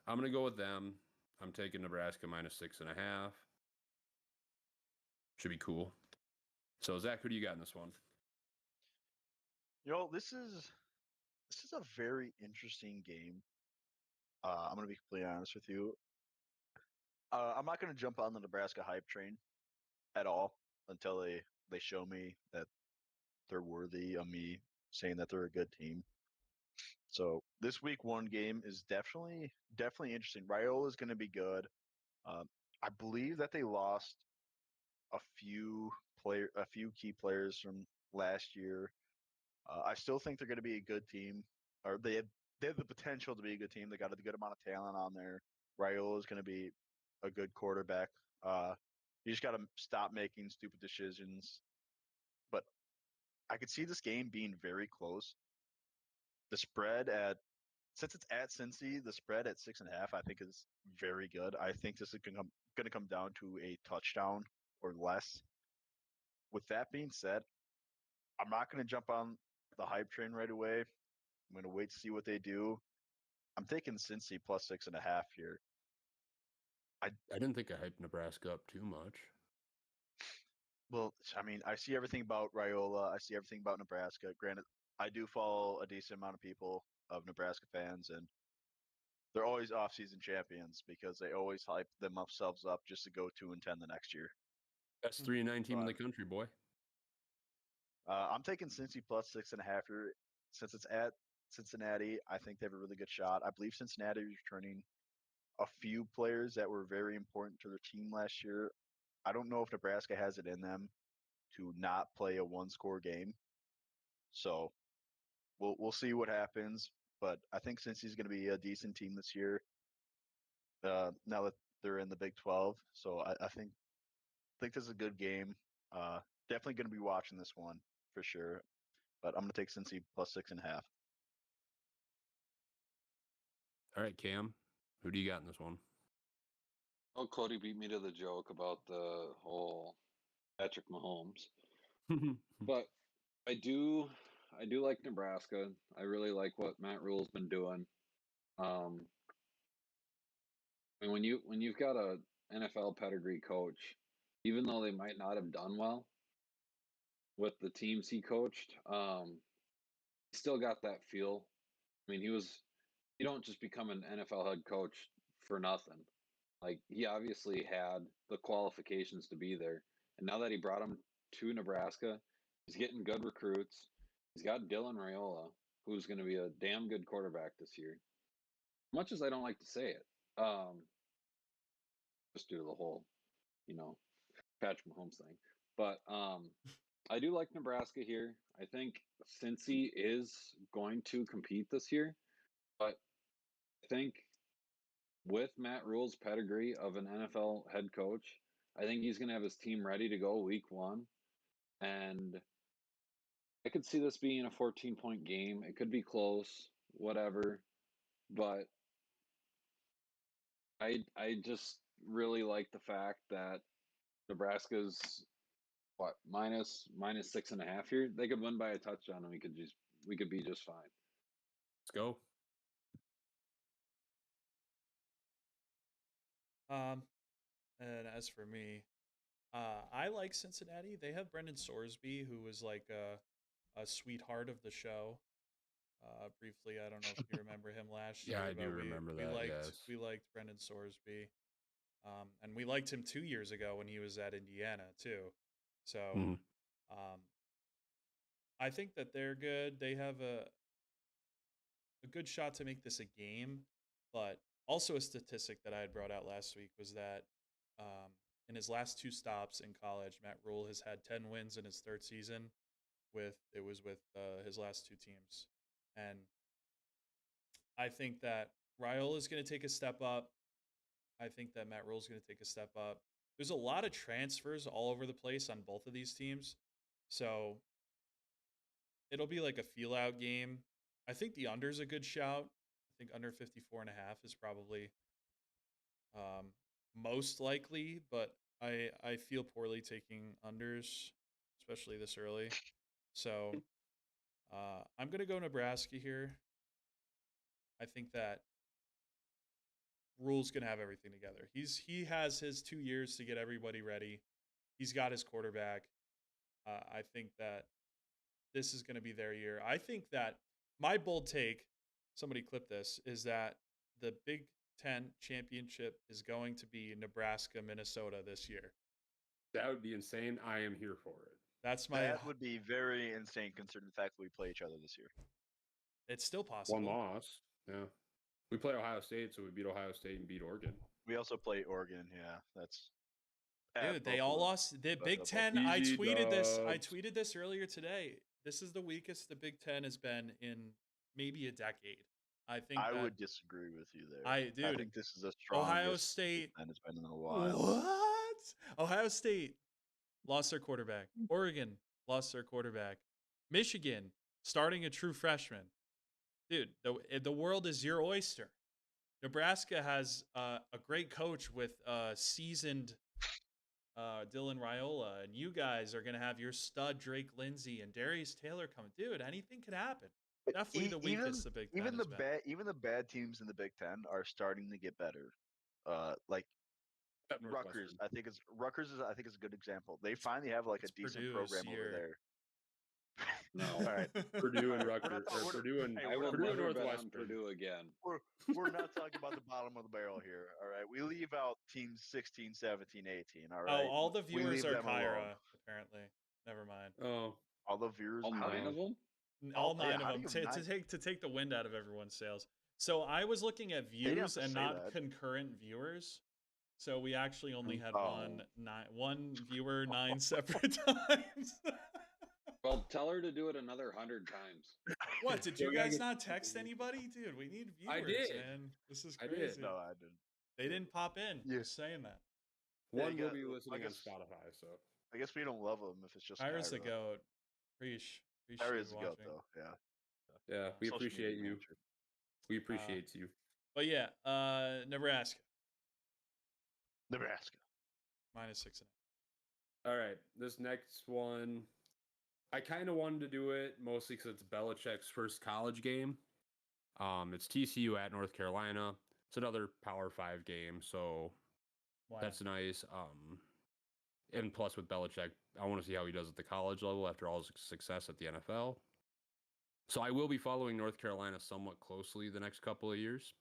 I'm gonna go with them. I'm taking Nebraska minus 6.5. Should be cool. So Zach, who do you got in this one? This is a very interesting game. I'm gonna be completely honest with you. I'm not gonna jump on the Nebraska hype train at all until they show me that they're worthy of me saying that they're a good team. So this week 1 game is definitely interesting. Raiola is going to be good. I believe that they lost a few key players from last year. I still think they're going to be a good team, or they have the potential to be a good team. They got a good amount of talent on there. Raiola is going to be a good quarterback. You just got to stop making stupid decisions. But I could see this game being very close. The spread since it's at Cincy, the spread at 6.5, I think is very good. I think this is going to come down to a touchdown or less. with that being said, I'm not going to jump on the hype train right away. I'm going to wait to see what they do. I'm taking Cincy plus 6.5 here. I didn't think I hyped Nebraska up too much. Well, I mean, I see everything about Raiola. I see everything about Nebraska. Granted, I do follow a decent amount of people of Nebraska fans, and they're always off-season champions because they always hype themselves up just to go 2-10 the next year. Best 3-9 team in the country, boy. I'm taking Cincy plus 6.5 here. Since it's at Cincinnati, I think they have a really good shot. I believe Cincinnati is returning a few players that were very important to their team last year. I don't know if Nebraska has it in them to not play a one-score game. So we'll see what happens. But I think Cincy's going to be a decent team this year. Now that they're in the Big 12, so I think this is a good game. Definitely going to be watching this one for sure. But I'm going to take Cincy plus 6.5. All right, Cam, who do you got in this one? Oh, Cody beat me to the joke about the whole Patrick Mahomes. But I do like Nebraska. I really like what Matt Rule's been doing. I mean, when you've got a NFL pedigree coach, even though they might not have done well with the teams he coached, he still got that feel. I mean, you don't just become an NFL head coach for nothing. Like, he obviously had the qualifications to be there. And now that he brought him to Nebraska, he's getting good recruits. He's got Dylan Raiola, who's going to be a damn good quarterback this year. Much as I don't like to say it, just due to the whole, Patrick Mahomes thing. But I do like Nebraska here. I think Cincy is going to compete this year. But I think with Matt Rule's pedigree of an NFL head coach, I think he's going to have his team ready to go week 1. And I could see this being a 14-point game. It could be close, whatever. But I just really like the fact that Nebraska's minus 6.5 here. They could win by a touchdown, and we could be just fine. Let's go. And as for me, I like Cincinnati. They have Brendan Sorsby, who was like a sweetheart of the show. Briefly, I don't know if you remember him last year. Yeah, I do remember that. We liked Brendan Sorsby, and we liked him 2 years ago when he was at Indiana too. So, I think that they're good. They have a good shot to make this a game, but also a statistic that I had brought out last week was that in his last 2 stops in college, Matt Rule has had 10 wins in his 3rd season. With his last 2 teams, and I think that Raiola is going to take a step up. I think that Matt Rule is going to take a step up. There's a lot of transfers all over the place on both of these teams, so it'll be like a feel-out game. I think the under is a good shout. I think under 54.5 is probably most likely, but I feel poorly taking unders, especially this early. So I'm going to go Nebraska here. I think that Rule's going to have everything together. He has his 2 years to get everybody ready. He's got his quarterback. I think that this is going to be their year. I think that my bold take, somebody clip this, is that the Big Ten championship is going to be Nebraska, Minnesota this year. That would be insane. I am here for it. That would be very insane considering the fact that we play each other this year. It's still possible. 1 loss. Yeah. We play Ohio State, so we beat Ohio State and beat Oregon. We also play Oregon. Yeah, that's. Dude, they all lost. The Big Ten. I tweeted this earlier today. This is the weakest the Big Ten has been in maybe a decade. I would disagree with you there. I think this is the strongest Ohio State and it's been in a while. What? Ohio State lost their quarterback. Oregon lost their quarterback. Michigan starting a true freshman. Dude, the world is your oyster. Nebraska has a great coach with a seasoned Dylan Raiola, and you guys are going to have your stud Drake Lindsay and Darius Taylor coming. Dude, anything could happen. Definitely the weakest the Big Ten even has the been. even the bad teams in the Big Ten are starting to get better. Like Rutgers, I think is a good example. They finally have like It's a decent Purdue program this over year. there. No. All right, Purdue and All right, Rutgers, we're not- or we're- Purdue and hey, I we're will not- Purdue and never bet on Northwestern. Purdue again. we're not talking about the bottom of the barrel here. All right, we leave out teams 16, 17, 18. All right. Oh, all the We viewers leave are them alone. Kyra, apparently. Never mind. Oh, All the viewers. All how do 9 you- of them? All yeah, 9 how do of you them have to take the wind out of everyone's sails. So I was looking at didn't have views to and say not that. concurrent viewers. So we actually only had Oh. one viewer 9 separate times. Well, tell her to do it another 100 times. What, did So you we gotta guys get- not text anybody? Dude, we need viewers, I did. man. This is I did. crazy. No, I didn't. They didn't pop in. Yeah. Just saying that. Yeah, one you will got- be I listening on guess- Spotify. So I guess we don't love them if it's just Kyra's the Kyra. goat. Preach. Kyra is the watching. goat, though. Yeah. yeah, we Social appreciate media you. manager. We appreciate you. But yeah, Nebraska Nebraska. -6.5. All right, this next one, I kind of wanted to do it mostly because it's Belichick's first college game. It's TCU at North Carolina. It's another Power 5 game, so Wow. that's nice. And plus with Belichick, I want to see how he does at the college level after all his success at the NFL. So I will be following North Carolina somewhat closely the next couple of years.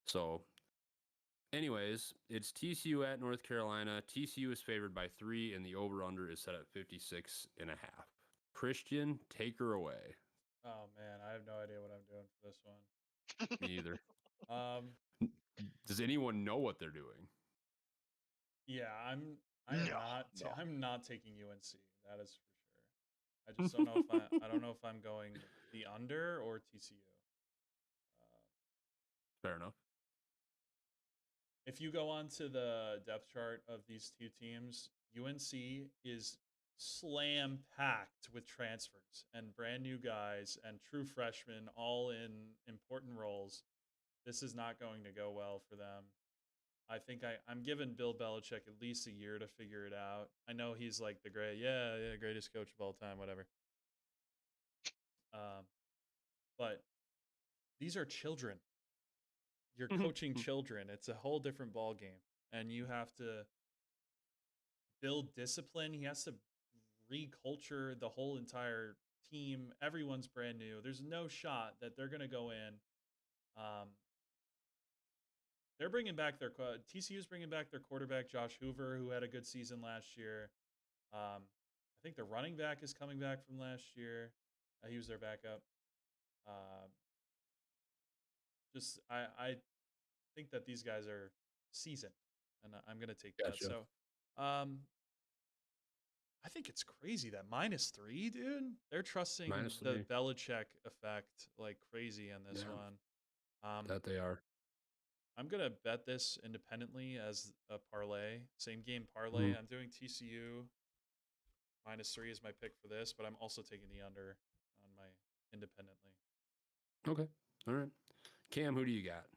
So anyways, it's TCU at North Carolina. TCU is favored by 3 and the over-under is set at 56.5. Christian, take her away. Oh man, I have no idea what I'm doing for this one. Me either. Does Um, anyone know what they're doing? yeah, I am No. I'm not taking UNC. That is for sure. I just don't know if I don't know if I'm going the under or TCU. Fair enough. If you go on to the depth chart of these two teams, UNC is slam packed with transfers and brand new guys and true freshmen all in important roles. This is not going to go well for them. I think I'm giving Bill Belichick at least a year to figure it out. I know he's like the greatest coach of all time, whatever. But these are children. You're coaching children. It's a whole different ball game, and you have to build discipline. He has to reculture the whole entire team. Everyone's brand new. There's no shot that they're going to go in. They're bringing back TCU's bringing back their quarterback Josh Hoover, who had a good season last year. I think their running back is coming back from last year. He was their backup. I think that these guys are seasoned, and I'm gonna take that. Gotcha. So, I think it's crazy that -3, dude. They're trusting the -3. Belichick effect like crazy in this Yeah. one. That they are. I'm gonna bet this independently as a parlay, same game parlay. Mhm. I'm doing TCU. -3 is my pick for this, but I'm also taking the under on my independently. Okay. All right. Cam, who do you got?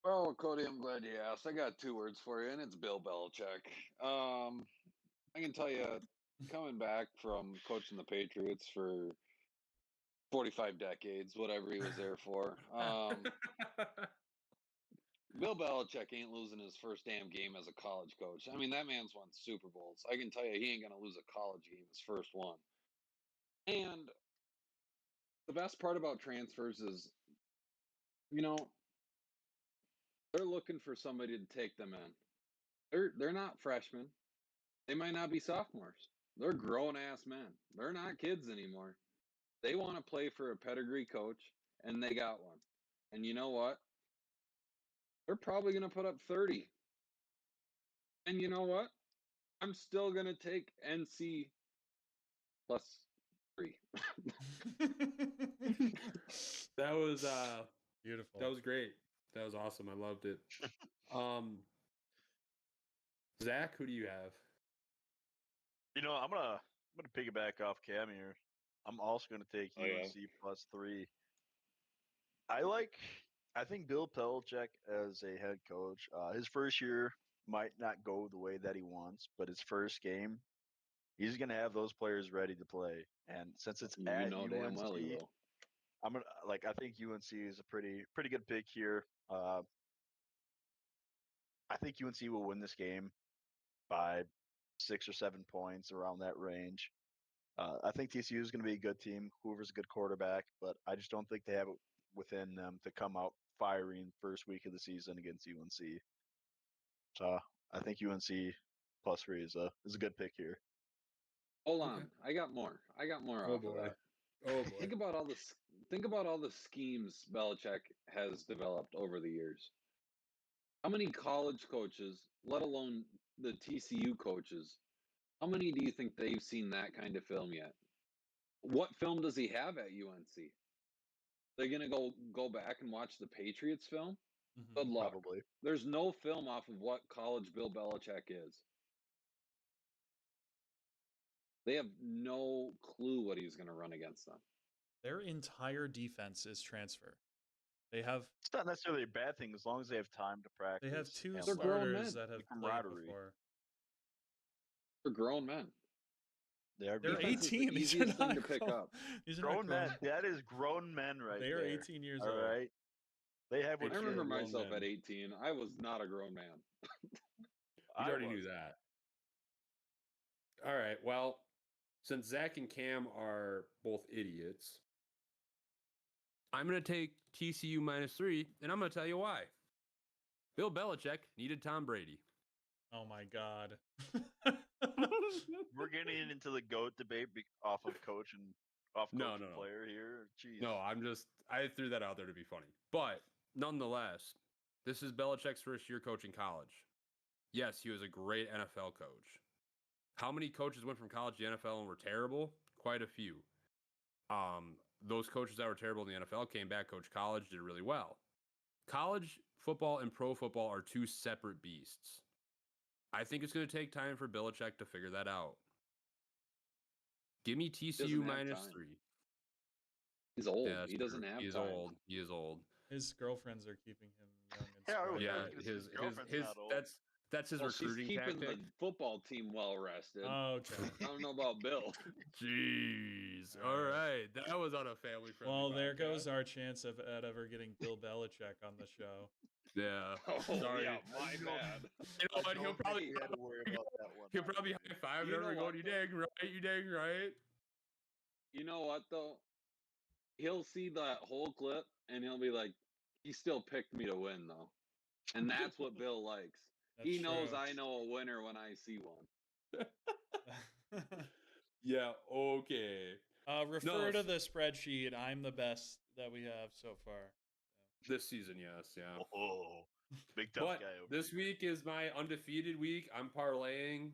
Well, Cody, I'm glad you asked. I got 2 words for you, and it's Bill Belichick. I can tell you, coming back from coaching the Patriots for 45 decades, whatever he was there for, Bill Belichick ain't losing his first damn game as a college coach. I mean, that man's won Super Bowls. I can tell you, he ain't going to lose a college game, his first one. And the best part about transfers is, they're looking for somebody to take them in. They're not freshmen. They might not be sophomores. They're grown ass men. They're not kids anymore. They want to play for a pedigree coach, and they got one. And you know what? They're probably going to put up 30. And you know what? I'm still going to take NC +3. That was Beautiful. that was great. That was awesome. I loved it. Zach, who do you have? I'm gonna piggyback off Cam here. I'm also gonna take Oh, yeah. UNC +3. I think Bill Belichick as a head coach. His first year might not go the way that he wants, but his first game, he's going to have those players ready to play. And since it's You at know damn well he UNC, will. I think UNC is a pretty good pick here. I think UNC will win this game by 6 or 7 points, around that range. I think TCU is going to be a good team. Hoover's a good quarterback, but I just don't think they have it within them to come out firing first week of the season against UNC. So I think UNC +3 is a good pick here. Hold Okay. on, I got more. Oh Off of boy. that. Oh boy. Think about all this. Think about all the schemes Belichick has developed over the years. How many college coaches, let alone the TCU coaches, how many do you think they've seen that kind of film yet? What film does he have at UNC? They're gonna go back and watch the Patriots film? Mhm. Good luck. Probably. There's no film off of what college Bill Belichick is. They have no clue what he's going to run against them. Their entire defense is transfer. They have It's not necessarily a bad thing as long as they have time to practice. they have two and They're grown starters men. that have The played camaraderie. before. They're grown men. They are They're grown Defense is the 18. These are easiest thing not to pick grown- up. These are not grown men. That is grown men right They there. are 18 years All old. right. They have Hey, what I it remember takes. grown myself men. at 18. I was not a grown man. We I already knew was. that. All right. Well, since Zach and Cam are both idiots, I'm going to take TCU -3, and I'm going to tell you why. Bill Belichick needed Tom Brady. Oh my god. We're getting into the GOAT debate off of coach and off coach No, and no, no. player here. Jeez. No, I threw that out there to be funny. But nonetheless, this is Belichick's first year coaching college. Yes, he was a great NFL coach. How many coaches went from college to the NFL and were terrible? Quite a few. Those coaches that were terrible in the NFL came back, coached college, did really well. College football and pro football are two separate beasts. I think it's going to take time for Belichick to figure that out. Give me TCU have time. -3. He's old. Yeah, that's He doesn't true. have He is time. old. He is old. His girlfriends are keeping him young and Yeah, I spry. was Yeah, gonna say his girlfriend's not old. that's his Well, she's recruiting keeping tactic. the football team well rested. Oh, okay. I don't know about Bill. Jeez. All All right. That was on a family friendly. Well, there goes our chance of at ever getting Bill Belichick on the show. Yeah. Oh, Sorry. yeah, my bad. You know what? He'll probably we had to worry about that one. he'll probably high five You know everyone what, going, you though? dang right, you dang right. You know what, though? He'll see that whole clip and he'll be like, he still picked me to win, though. And that's what Bill likes. He That's knows true. I know a winner when I see one. Yeah, okay. Refer No, to the spreadsheet. I'm the best that we have so far. This season, yes, yeah. Oh, big tough But guy over this here. week is my undefeated week. I'm parlaying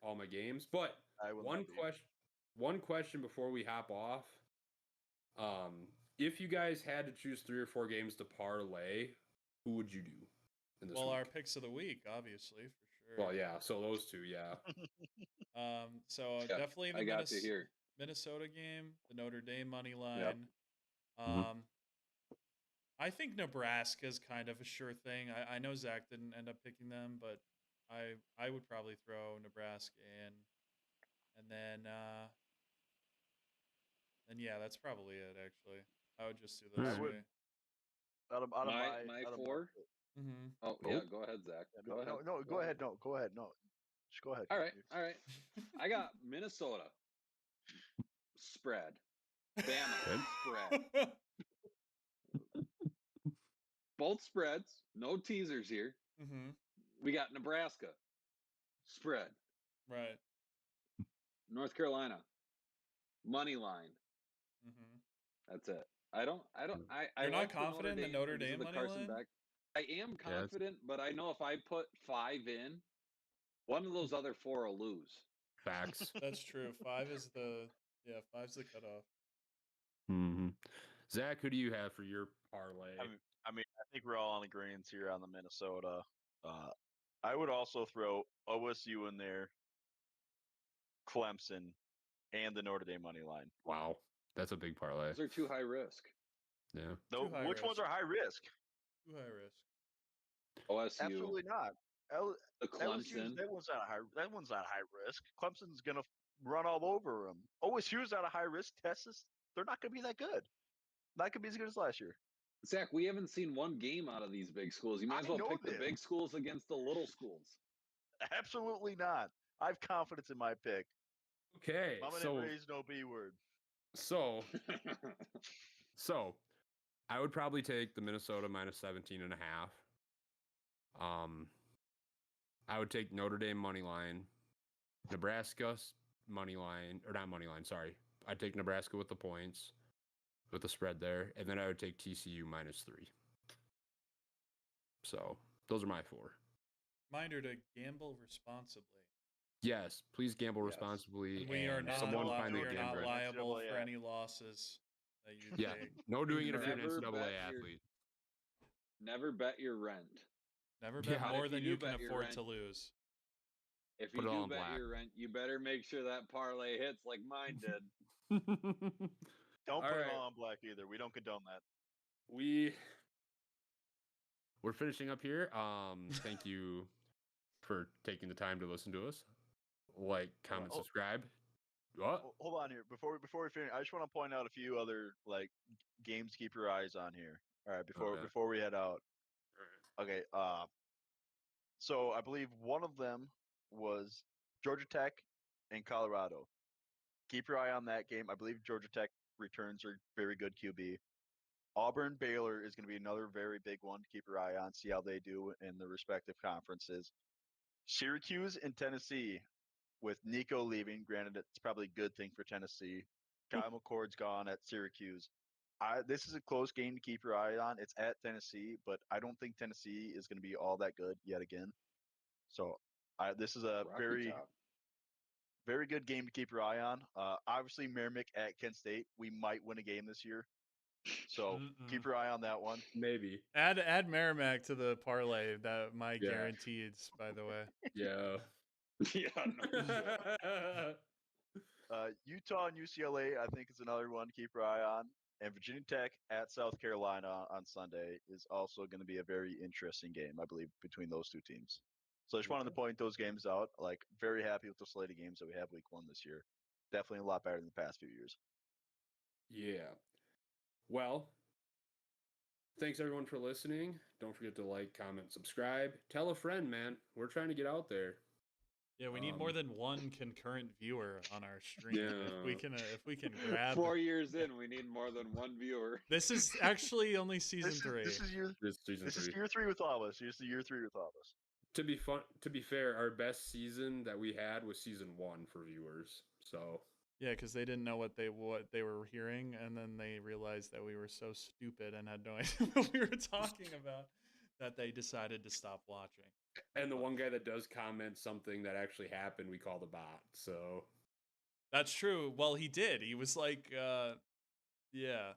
all my games. But I will one not be. question before we hop off. If you guys had to choose 3 or 4 games to parlay, who would you do in this Well, week? our picks of the week, obviously, for sure. Well, yeah, so those two, yeah. So Yeah, definitely the I got to hear. Minnesota game, the Notre Dame money line. Yep. I think Nebraska's kind of a sure thing. I know Zach didn't end up picking them, but I would probably throw Nebraska in, and then yeah, that's probably it. Actually, I would just do those I three. would- Out of My four? Mm-hmm. Oh, yeah, go ahead, Zach. No, Go ahead. no, go ahead. No, go ahead. No, just go ahead. All right, Keith. all right. I got Minnesota. Spread. Bama. Spread. Both spreads. No teasers here. Mm-hmm. We got Nebraska. Spread. Right. North Carolina. Money line. Mm-hmm. That's it. I You're not like the confident in the Notre because of Dame the money Carson line? Beck. I am confident, but I know if I put 5 in, one of those other 4 will lose. Facts. That's true. 5's the cutoff. Mm-hmm. Zach, who do you have for your parlay? I think we're all on agreement here on the Minnesota. I would also throw OSU in there, Clemson, and the Notre Dame money line. Wow, that's a big parlay. Those are too high risk. Yeah. Though, Too high which ones risk. are high risk? Too high risk. OSU. Absolutely not. The LSU's, Clemson. that one's not high risk. Clemson's gonna run all over them. OSU's not a high risk. Texas, they're not gonna be that good. Not gonna be as good as last year. Zach, we haven't seen one game out of these big schools. You might as I well know pick the this. big schools against the little schools. Absolutely not. I have confidence in my pick. Okay, Mama didn't raise no B word. so I would probably take the Minnesota minus 17 and a half. I would take Notre Dame money line, Nebraska's money line, or not money line, sorry. I'd take Nebraska with the points, with the spread there, and then I would take TCU minus 3. So those are my 4. Reminder to gamble responsibly. Yes, please gamble Yes. responsibly. And we are not, someone li- find the we are game not bread. liable NCAA for act. any losses that you Yeah, take. no doing it if you're an Never NCAA bet your- athlete. Never bet your rent. Never bet Yeah. more If you than do you can bet your afford rent- to lose. If Put you it all do in bet black. your rent, you better make sure that parlay hits like mine did. Don't All put it right. all on black either. We don't condone that. We're finishing up here. Thank you for taking the time to listen to us. Like, comment, Oh. subscribe. What? Hold on here. Before we finish, I just want to point out a few other games to keep your eyes on here. All right, Okay. before we head out. Okay. So I believe one of them was Georgia Tech and Colorado. Keep your eye on that game. I believe Georgia Tech returns are very good QB. Auburn Baylor is going to be another very big one to keep your eye on. See how they do in the respective conferences. Syracuse and Tennessee, with Nico leaving. Granted, it's probably a good thing for Tennessee. Kyle McCord's gone at Syracuse. This is a close game to keep your eye on. It's at Tennessee, but I don't think Tennessee is going to be all that good yet again. So this is a Rocky very, Top. very good game to keep your eye on. Obviously, Merrimack at Kent State. We might win a game this year. So keep your eye on that one. Maybe. Add Merrimack to the parlay. That my Yeah. guaranteed, by the way. Yeah. Yeah. Utah and UCLA, I think, is another one to keep your eye on. And Virginia Tech at South Carolina on Sunday is also going to be a very interesting game, I believe, between those two teams. So I just wanted to point those games out. Like, very happy with the slate of games that we have week 1 this year. Definitely a lot better than the past few years. Yeah. Well, thanks everyone for listening. Don't forget to like, comment, subscribe. Tell a friend, man. We're trying to get out there. Yeah, we need more than one concurrent viewer on our stream. Yeah. If we can grab 4 years in, we need more than one viewer. This is actually only season 3. This is year This season this 3. is year 3 with all of us. Here's the year 3 with all of us. To be fair, our best season that we had was season 1 for viewers. So Yeah, because they didn't know what they were hearing, and then they realized that we were so stupid and had no idea what we were talking about that they decided to stop watching. and the one guy that does comment something that actually happened, we call the bot. So That's true. Well, he did. He was like, yeah.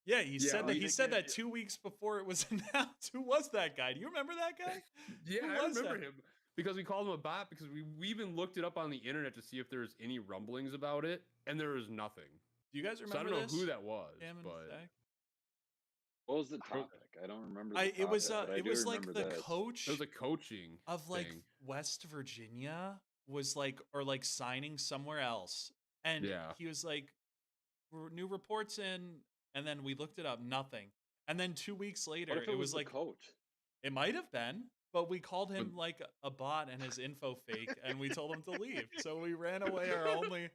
He said that. I He think said that- that 2 weeks before it was announced. Who was that guy? Do you remember that guy? yeah, Who I was remember that? him because we called him a bot because we even looked it up on the internet to see if there was any rumblings about it, and there was nothing. Do you guys So I remember don't know this? who that was, Cam and but Zach? What was the topic? I don't remember. The It was topic, but I it do was like remember the this. coach it was a coaching of like thing. West Virginia was like signing somewhere else, and Yeah. he was like, new reports in, and then we looked it up, nothing, and then 2 weeks later What if it was was the like coach? it might have been, but we called him like a bot and his info fake, and we told him to leave. So we ran away our only.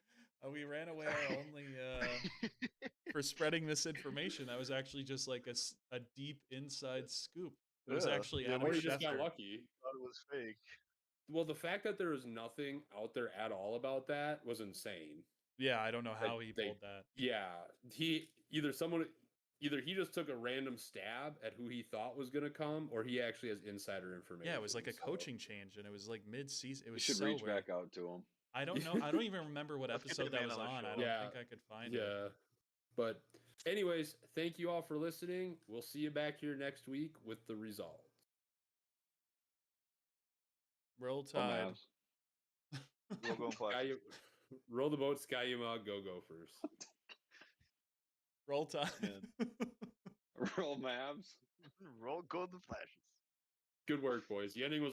For spreading misinformation. That was actually just like a deep inside scoop. It was Yeah. actually Yeah, Adam Or you just got Schefter. lucky. Thought it was fake. Well, the fact that there was nothing out there at all about that was insane. Yeah, I don't know how Like, he they- pulled that. Yeah, either he just took a random stab at who he thought was going to come, or he actually has insider information. Yeah, it was like a so- coaching change, and it was like mid-season. It We was should so reach weird. back out to him. I don't know. I don't even remember what Let's get episode the that man was on the on. I show. don't Yeah. think I could find it. Yeah, but anyways, thank you all for listening. We'll see you back here next week with the results. Roll Go Tide. Mavs. We'll go and play. Roll the boat, Skyuma, go Gophers. Roll Tide. Roll Mavs. Roll golden flashes. Good work, boys. The ending was